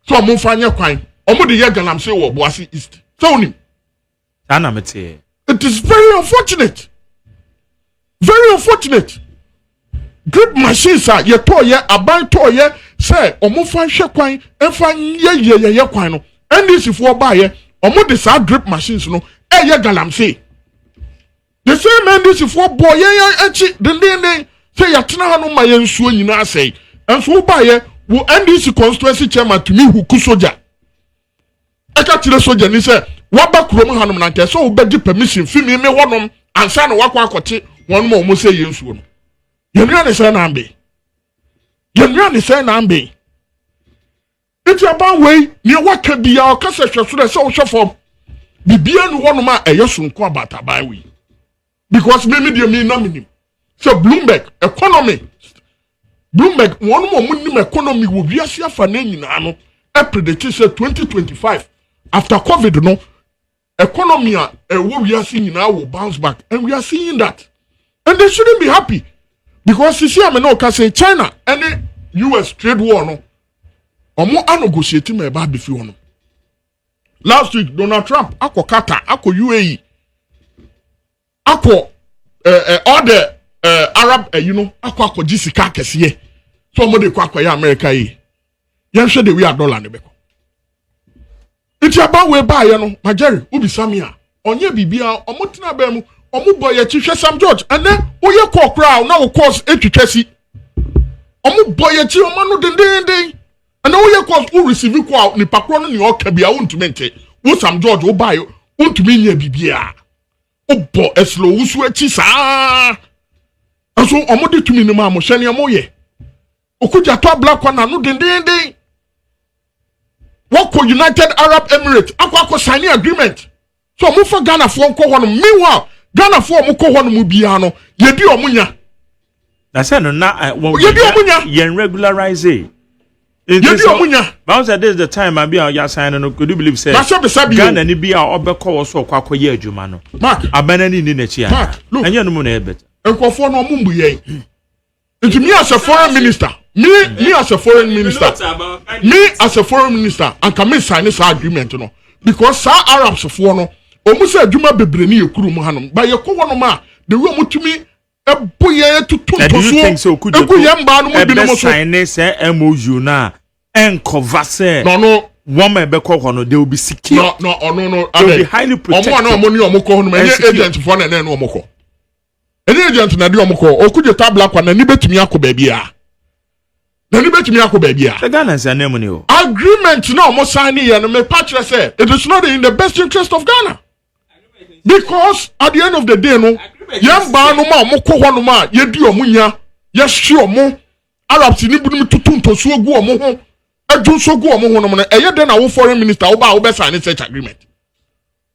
so mo fanya kwan omo de ye galam say wo Boase East so ni ana mete it is very unfortunate drip machines are yetoye aban toye say omo fan hwe kwan enfan ye kwan no ndc fo ba ye omo de sa drip machines no ye galam say the same NDC for boy echi den say yatena hanu ma ye nsuo nyina say enso ba ye wo NDC constituency chairman to me who ku soja eka tire soja ni say waba krom hanu na nke so wo begi permission fi me honom ansa na wakwa akote won ma omo say ye nsuo no yenua ne say na ambe iti aban we ni waka bia o kasa hweso say wo hwefom bibia no honom a eyesunko abata ban we because me na minim so Bloomberg economy one more munim economy will be asia fa na nyina no e predict say 2025 after COVID no economy we are seeing now will bounce back and we are seeing that and they shouldn't be happy because you see am no ka say China and US trade war no omo negotiate me ba be fi wono last week Donald Trump akọ Qatar akọ UAE akọ all the Arab akọ jisika kesiye so mo de akọ ya America yi yan hwe de we $1 ne beko iti aba we ba ye no Majeri ubi samia onye bibia omotena ba mu omubo ye chihwe Sam George and then oye kokra na wo course etwetwasi omubo ye chi omanu dendenden and oye course who receive kwa ni pakro no ni okabia wontumente wo Sam George wo ba yo wontumi nya bibia obo eslo wusu echi saa aso omode tumi ni ma mo hye ne mo ye okuja to black one no dendenden wako United Arab Emirates akwa sign agreement so mo fa Ghana fo nko ho no meanwhile Ghana fo mo ko ho no mu bia no yedi omunya na say no na yedi omunya yen regularize yedi omunya but this is the time I be ya sign no could you believe say Ghana ni bia obekọ wo so kwakọ ye adwuma no mark abanani ni na chi a enye no mu na ebet enkofo no mo mbu ye into me as a foreign minister me as a foreign minister and come sign this agreement no because sa Arabs for no omu say adwuma bebre ni ekuru mu hanom ba ye ko wono ma the way mutumi eboye tutunto so ekuye mba no mu bi no so sign say MOU na encover say no woman ebekọ ho no they will be secure no they will be highly protected omo ni omo ko ho no any agent for na no omo ko any agent na de omo ko okuje tabla kwa na ni betumi akọ baabia the Ghana say name ni o agreement no omo sign here no me patch say it is not in the best interest of Ghana because at the end of the day no yamba no ma omo ko ho no ma ye di omunya ye hwe omo Arabs ni budum tutunto so ogu omo ho adun so ogu omo ho no na eye den na wo foreign minister wo ba wo be sign such agreement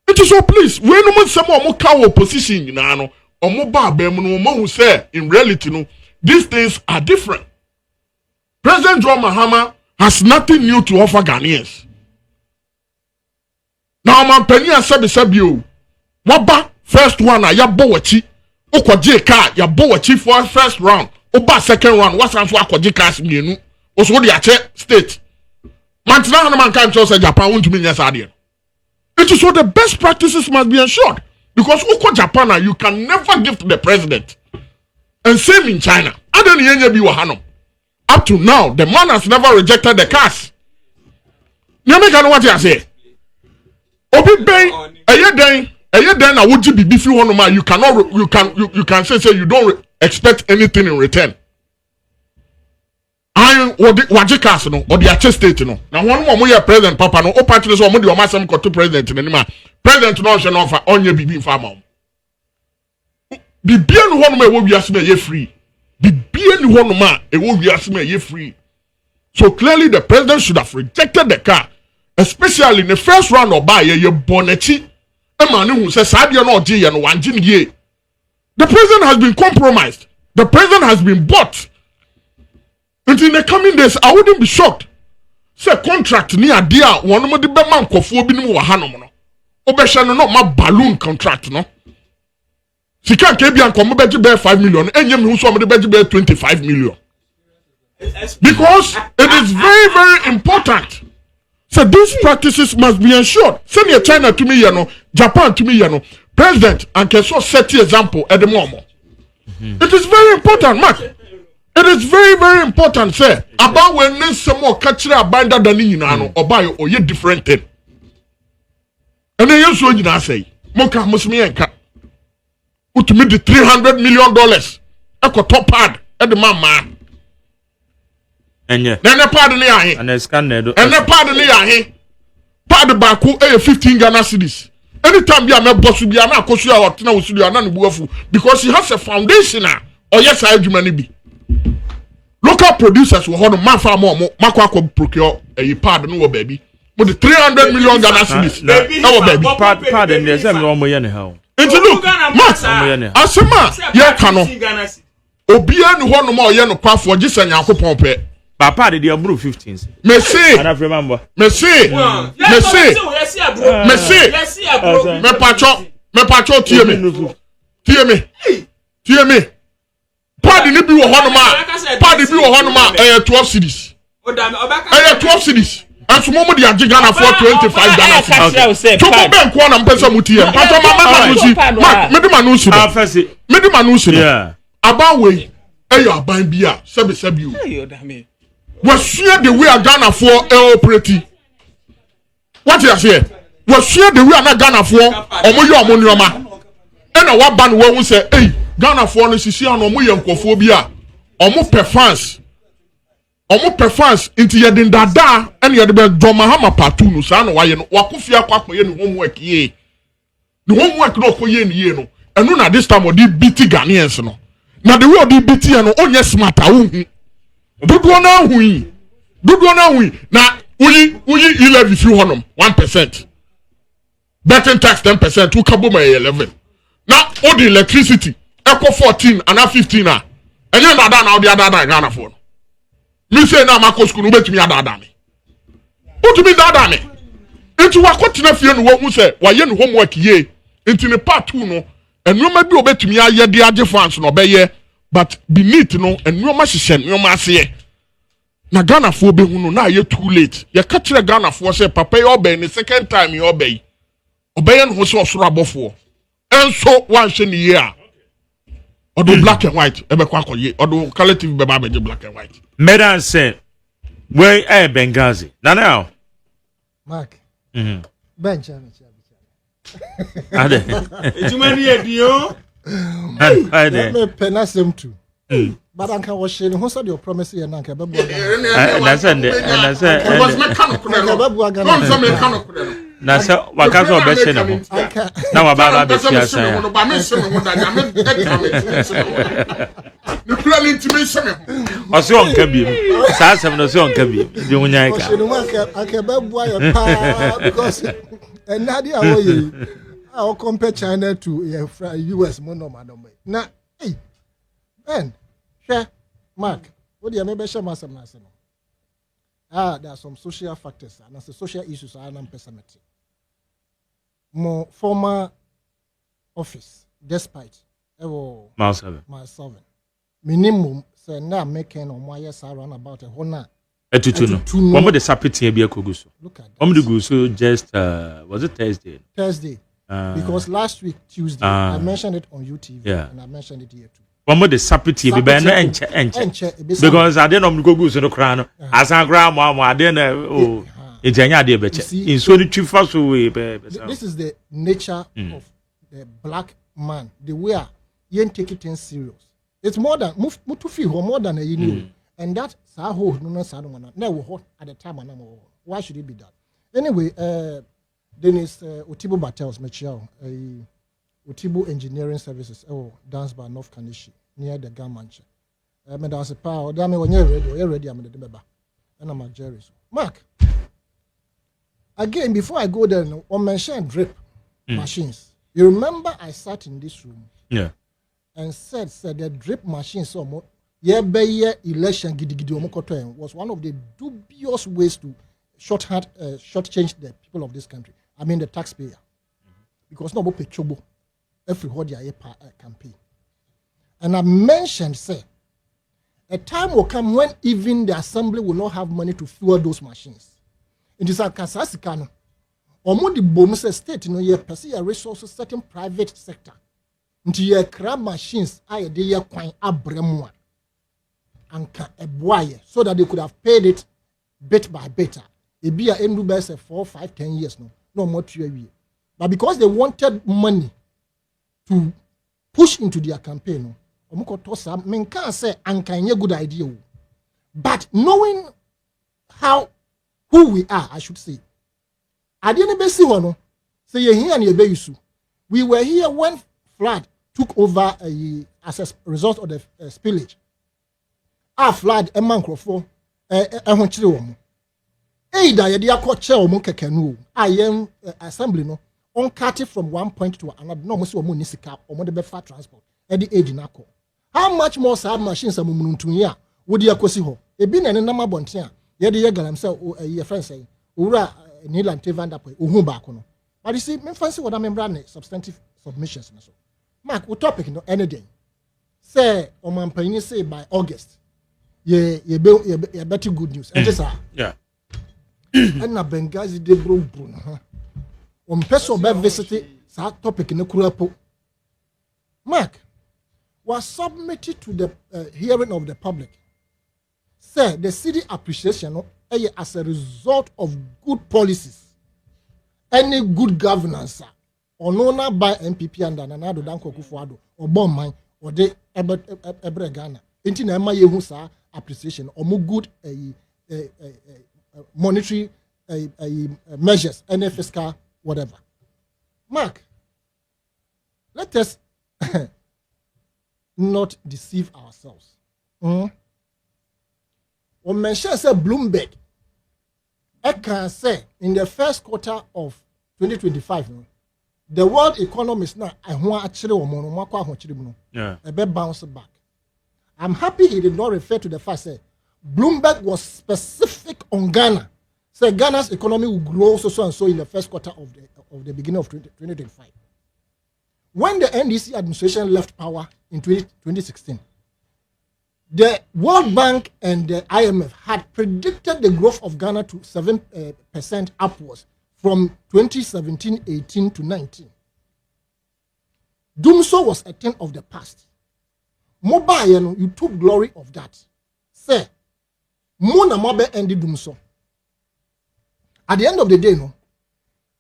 it is so please we no mo sem omo ka wo position nyina no omo ba ba mu no mo hu say in reality no these things are different. President John Mahama has nothing new to offer Ghanaians. Now man penny sabi o waba first one ya bo wachi okoje car ya bo wachi for first round oba second round wasan so akoje cars mienu oso de ache state man tina man kan say Japan won't mean yes ade. It is so the best practices must be ensured because uko Japan you can never give to the president and same in China adan yenye bi wa hanom. Up to now, the man has never rejected the cast. You make what you say. Obi bay, a year then I would be beefy one man. You can say you don't expect anything in return. I what you cast no or the actual state no. Now one more year president papa no. O party so mo di o masem ko to president in anima. President no should offer on your bibi farmer. bibia no hono ma e wo wiase ma ye free bibia ni hono ma e wo wiase ma ye free. So clearly the president should have rejected the car, especially in the first round of buy ye bonechi e ma ne hu se sadia no oje ye no wanje ne ye. The president has been compromised. The president has been bought. And in the coming days, I wouldn't be shocked. Say contract ni adia one mo de be man kofo bi ni wo hanom no. Obehwe no ma balloon contract no. Sika nke bia nko mo beji be 5 million, enyem hu so mo de beji be 25 million. Because it is very, very important. So these practices must be ensured. Send your China to me, you know, Japan to me, you know, president and can so set the example at the moment. It is very important, Mark. It is very, very important, sir. About when some more catch a binder than you know, or buy or yet different thing. And then you so you know, say, Moka Musmienka, who to me the $300 million. I could top pad at the mama. And yeah. Then a pardon here. And a scanner. And a pardon here. Pardon Baku, 15 Ghana cedis. Anytime you are not boss, you are not Kosia or Tina Wusu, because he has a foundation or yes, I do many be. Local producers will hold a man for more, Makwa procure a pardon, no baby. With the 300 million Ghana cedis. No baby. Pardon, there's a more anyhow. It's a look, Asama, yeah, Cano. Obia no one more yen kwa for just an yanko pompe. Papa did you brew 15s? Merci. I don't remember. Merci. Merci. Merci. Me pacho tie me. Padi ni bi wo hono ma 12 cedis. 12 cedis. Anso mo de age Ghana for 25 Ghana cedis. Chopo ben ko na mpesa mutie. Pato mama nusi. Me de manusi. Yeah. Abawe eyo aban bia sebi o was share the way Ghana for operate. What you say? Was share the way na Ghana for omo nyoma e na wa ban wo hu say eh Ghana for no sisi an omo ye nkofo bia omo performance into ye den dada and ye de be doma hama patu no sa na wa ye no wakofia kwakoye ne homework ye ne homework no koye ne ye no enu na this time odi biti Ghanaians no. Na the way the BT no onye smart awu dodo na hu na uyi 11 if you honom 1%, betting tax 10%, who kabo my 11 na all the electricity eco 14 and 15 and you na da na the other Ghana for me say na mako school no betimi ada me utumi da me into wakotina fie no wo say waye no homework ye into ne part 2 no enuma bi obetumi aye de age fans no beye but beneath no enuma hihye enuma ase na Ghana fo be hu no na ye too late ye ka kire Ghana fo say papa ye obey the second time ye obey no ho so osoro abofo enso wan hye ne ye a odo black and white e be kwa akoye odo collective be ba be black and white Medan say we Benghazi now Mark bench ade ejumani edio ade me penasem tu but anka wo hye ne ho so de promise ye nanka be bua na say was mechanical na say wakaso obehye ne ho na wa ba be tia san the planning to me some osi onka bi sa asem no so onka bi di hunyai ka aka be bua ye pa because enadi awoye I compare China to US monomadome. Na hey Ben share Mark what do you maybe share masam na say there are some social factors and as social issues are not personality. More former office despite Miles 7 minimum say na making on my yes around about a hona etutu no one the sapiti be akoguso look at the guso just was it Thursday because last week Tuesday I mentioned it on UTV and I mentioned it here too. One the sapiti be no enche because I didn't go guso no kra no asan kra mo I didn't ejanya de beche in so the twifa so we this is the nature of the black man the way you take it in serious. It's more than move to feel more than a you and that saho no sadoma na wo hot at the time and why should it be that anyway Dennis Otibo Battles Michelle Otibo Engineering Services. Oh, dance by North Kanishi near the Gamanche. There was a power. Damn, when you're ready, I'm the beba. And I'm a Jerry. Mark. Again, before I go there, on mention drip machines. You remember I sat in this room. Yeah. And said the drip machines election was one of the dubious ways to shortchange the people of this country. I mean the taxpayer. Because no pay chobo every holiday campaign. And I mentioned, say, a time will come when even the assembly will not have money to fuel those machines. It is a Kasasikano. Or more the bonus state, you pursue resources certain private sector. Into your crab machines, I a day coin abremwa and a boy so that they could have paid it bit by bit. It be a end best 4, 5, 10 years no more 3 years. But because they wanted money to push into their campaign, I can't say a good idea. But knowing who we are, I should say, I didn't see one. Say you're here and you're being we were here when flood took over as a result of the spillage. Our flood a man crofo want you. Either you are called chair or monkey I am assembly no on cut it from one point to another. No, most of municipal or more the fat transport at the age in Ako. How much more sab machines are moving to here? Would you accuse ho? A bin and a number bontia. Yet the yagal himself, your friend say, Ura Nilan Tevanda, Uhubakono. But you see, me fancy what I'm running substantive submissions. Mark, what topic no any day? Say, or my penny say by August. Yeah, better good news. And just yeah. And na Benghazi de bro bruno. On person be visit sa topic in the Kurapo. Mark was submitted to the hearing of the public. Say the city appreciation as a result of good policies, any good governance, or no by MPP and Nanado Danko Kufuado, or Bomai, or de Ebre Ghana. Inti na ema yehu sa appreciation, or more good monetary measures, any fiscal, whatever. Mark, let us not deceive ourselves. On mention say Bloomberg, I can say in the first quarter of 2025, the world economy is now a bit bounce back. I'm happy he did not refer to the fact that Bloomberg was specific on Ghana. Say Ghana's economy will grow so and so in the first quarter of the beginning of 2025. When the NDC administration left power in 2016, the World Bank and the IMF had predicted the growth of Ghana to 7% upwards from 2017-18 to 19. Doom so was a thing of the past. Mobile, you took glory of that. Say, Mona Mobe ended doom so. At the end of the day, no,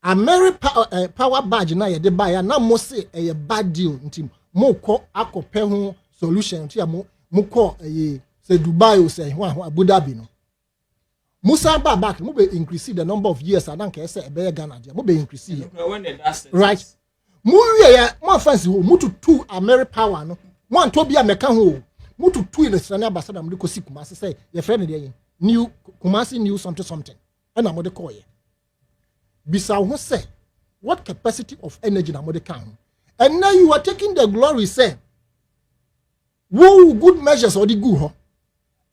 power badge na ye de buy na mo say a bad deal ntim mo ko akopɛ solution ntia mo ko say Dubai or say Abu Dhabi no Musa back mo be increase the number of years and can say e be Ghana dia mo be increase right mo ya mo fancy mo to two American power no mo anto bia meka ho mo to two in the Srania ambassador mo de kosi Kumasi say your friend dey new Kumasi new something and I'm de call ye bisa who say what capacity of energy na mo de kan and now you are taking the glory say wo good measures or the good ho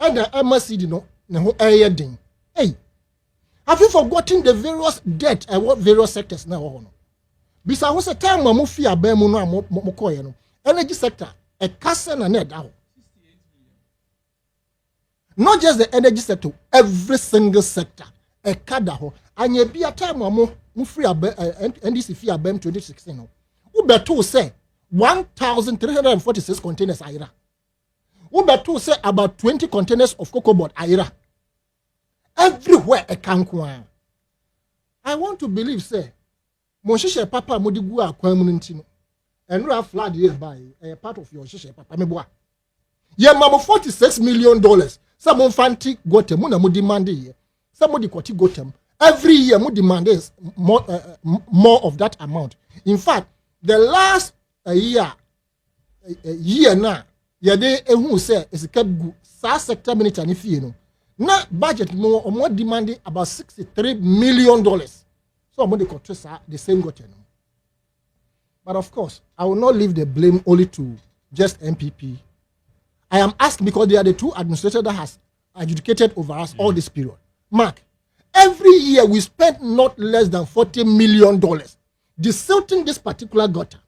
and the MSC no na ho din hey have you forgotten the various debt and what various sectors na ho no bisa who say time mo fi aban mu no mo call ye no energy sector a kasa na da ho not just the energy sector every single sector a kada ho anya bia time mo free NDC fi abem 2016 no wo beto say 1346 containers aira wo beto say about 20 containers of cocoa board aira everywhere a kankwa. I want to believe say mo hihye papa mo di gu akwan mu ntino enra flood here by a part of your hihye papa me boa ye mamo $46 million some fanti gotem mo na mo demand here. Somebody got gotem. Every year, we demand more of that amount. In fact, the last a year na yɛde ehu sɛ esika gu saa sector minister ne fie no na budget no omo demanding about $63 million so omo dey control the same got no. But of course I will not leave the blame only to just MPP. I am asking because they are the two administrators that has adjudicated over us all this period. Mark, every year we spend not less than $40 million desilting this particular gutter.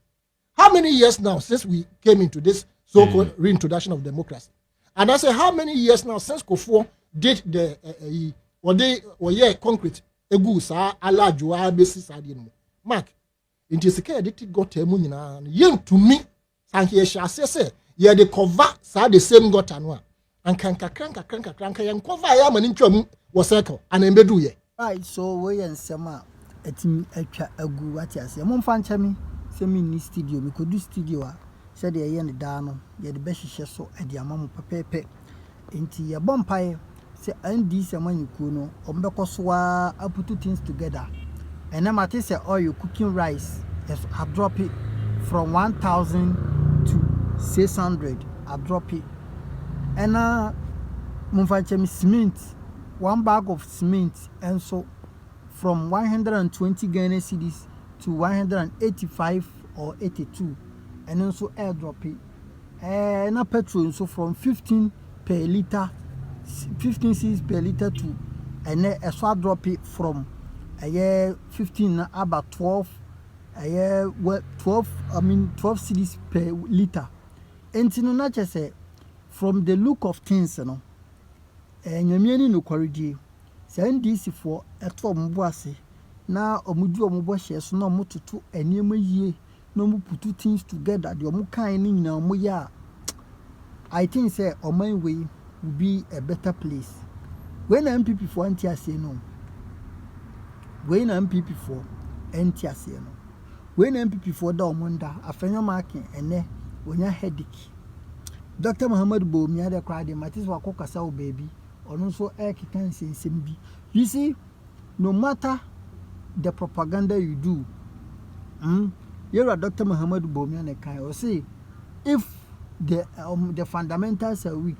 How many years now since we came into this so-called reintroduction of democracy? And I say, how many years now since Kofor did the concrete egu sa ala joa besi sa di no. Mark, into sika edit gutter mu nyina yen to me san here sha say ye the cover sa the same gutter no and can kakranka yen cover ya mani ntwam wo circle and embedu ye. Right, so we ensema etim atwa agu wati ase mo mfa nchemi se mi ni studio mi kodu studio a se de ye ne da no ye de be hihye so e de amamu pepepe enti ye bompae se andi se manyiku no ombekso a put things together and na mate se oil cooking rice yes I drop it from 1,000 to 600 I drop it and mo mfa nchemi cement one bag of cement and so from 120 Ghana cedis to 185 or 82 and also airdrop it and petrol so from 15 per liter 15 cedis per liter to and a swap drop it from a year 15 about 12 a year 12 cedis per liter and you know not just say from the look of things you know and you no corrigi send this for a tom boise now omudu omubo shares no mututu enema yie no mu put things together the omu kan ni nyina omu ya I think say oman way will be a better place when MPP for anti no when MPP for anti no when MPP for da omonda afenyo marking ene onya headache Dr. Muhammad Bomi had a crowd in Matis Wakokasa baby or also air can say simbi. You see, no matter the propaganda you do, you're a Dr. Muhammad Bomi and a kind or say if the fundamentals are weak,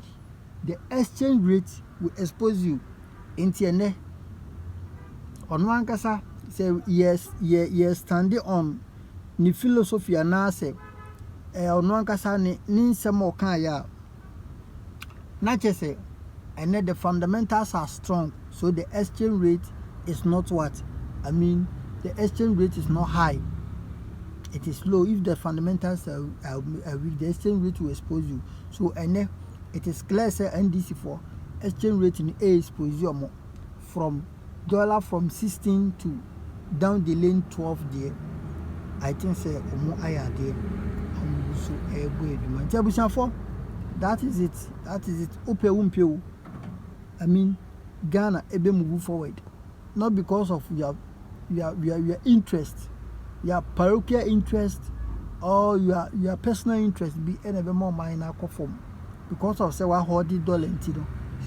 the exchange rate will expose you into a ne on one casa say yes standing on the philosophy and I say on one casa ni some more kind ya not just say and then the fundamentals are strong so the exchange rate is not what I mean the exchange rate is not high, it is low. If the fundamentals are weak, the exchange rate will expose you. So and then it is clear say NDC for exchange rate in A expose you from dollar from 16 to down the lane 12 there. I think say omo aya there so for that is it ope I mean Ghana ebe move forward not because of your interest, your parochial interest or your personal interest be any more minor conform because of say what holding dollar intino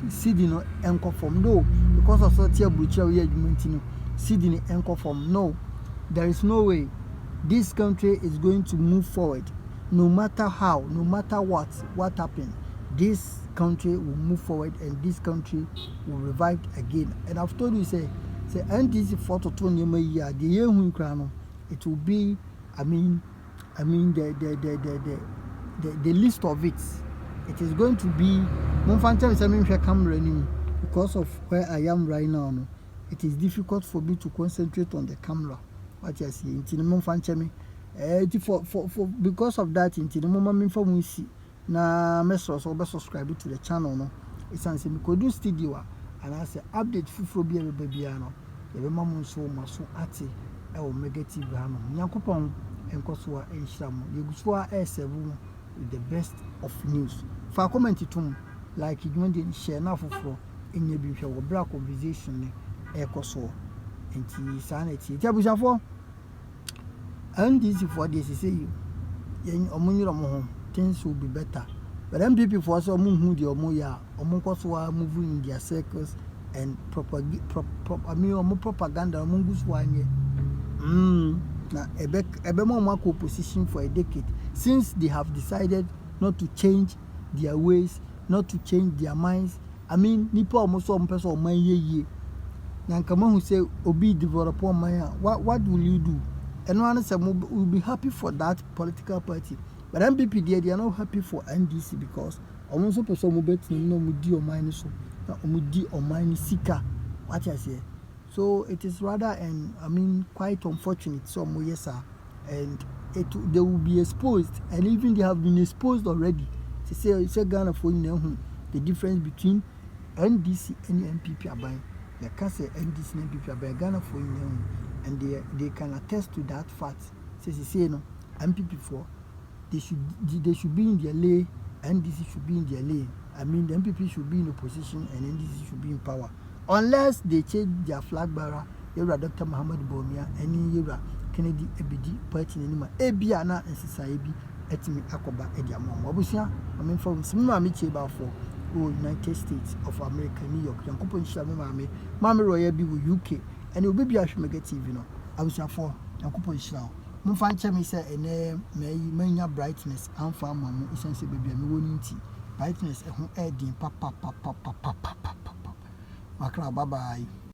cedi no enko form no because of so tia bucha we adwumentino cedi ni enko form no. There is no way this country is going to move forward no matter how, no matter what happened. This country will move forward and this country will revive again. And I've told you say NDC for to 20 year the year who crown it will be I mean the list of it. It is going to be because of where I am right now. No, it is difficult for me to concentrate on the camera. What you see, for because of that, into the moment for we see na message or subscribe to the channel. No, it's an simple do studio and I say update full be baby no. The mama so maso ati e o negative hano. Nyankopon enkoso a enhyram. Yeguso a e7 with the best of news. For comment to like you want to share na foforo enye bi hwe wo bra conversation ne ekoso enti sanity tiabusafo and this for this say you yen omunyiro mo ho things will be better but them people for so omu the omu ya omu koso a moving in their circles and propaganda omu guso anye na ebe mo opposition for a decade since they have decided not to change their ways, not to change their minds. I mean, nipa almost some person man ye. Na kama who say obi develop on man, what will you do? And one say will be happy for that political party. But MPP they are not happy for NDC because almost person mo bet no mo di o man so. Na mo di o man sika. What I say. So it is rather quite unfortunate some yes sir. And they will be exposed, and even they have been exposed already. Say Ghana for the difference between NDC and MPP Abai. They can say NDC and MPP Abai Ghana for and they can attest to that fact. Say no MPP for they should be in their lane, NDC should be in their lane. I mean the MPP should be in opposition and NDC should be in power. Unless they change their flag bearer, Yura Dr. Muhammad Bawumia, any Yura Kennedy Ebidi party anima ebia na nsisa ebi etimi akoba ediamo obusia I from some mama cheba for United States of America, New York yankopo nshia mama royal bi wo UK and obi bi ahwemega TV no abusia for yankopo nshia mo fa nche me say ene manya brightness amfa amamu isense bebia me woni nti brightness ehun edin papa makra bye bye.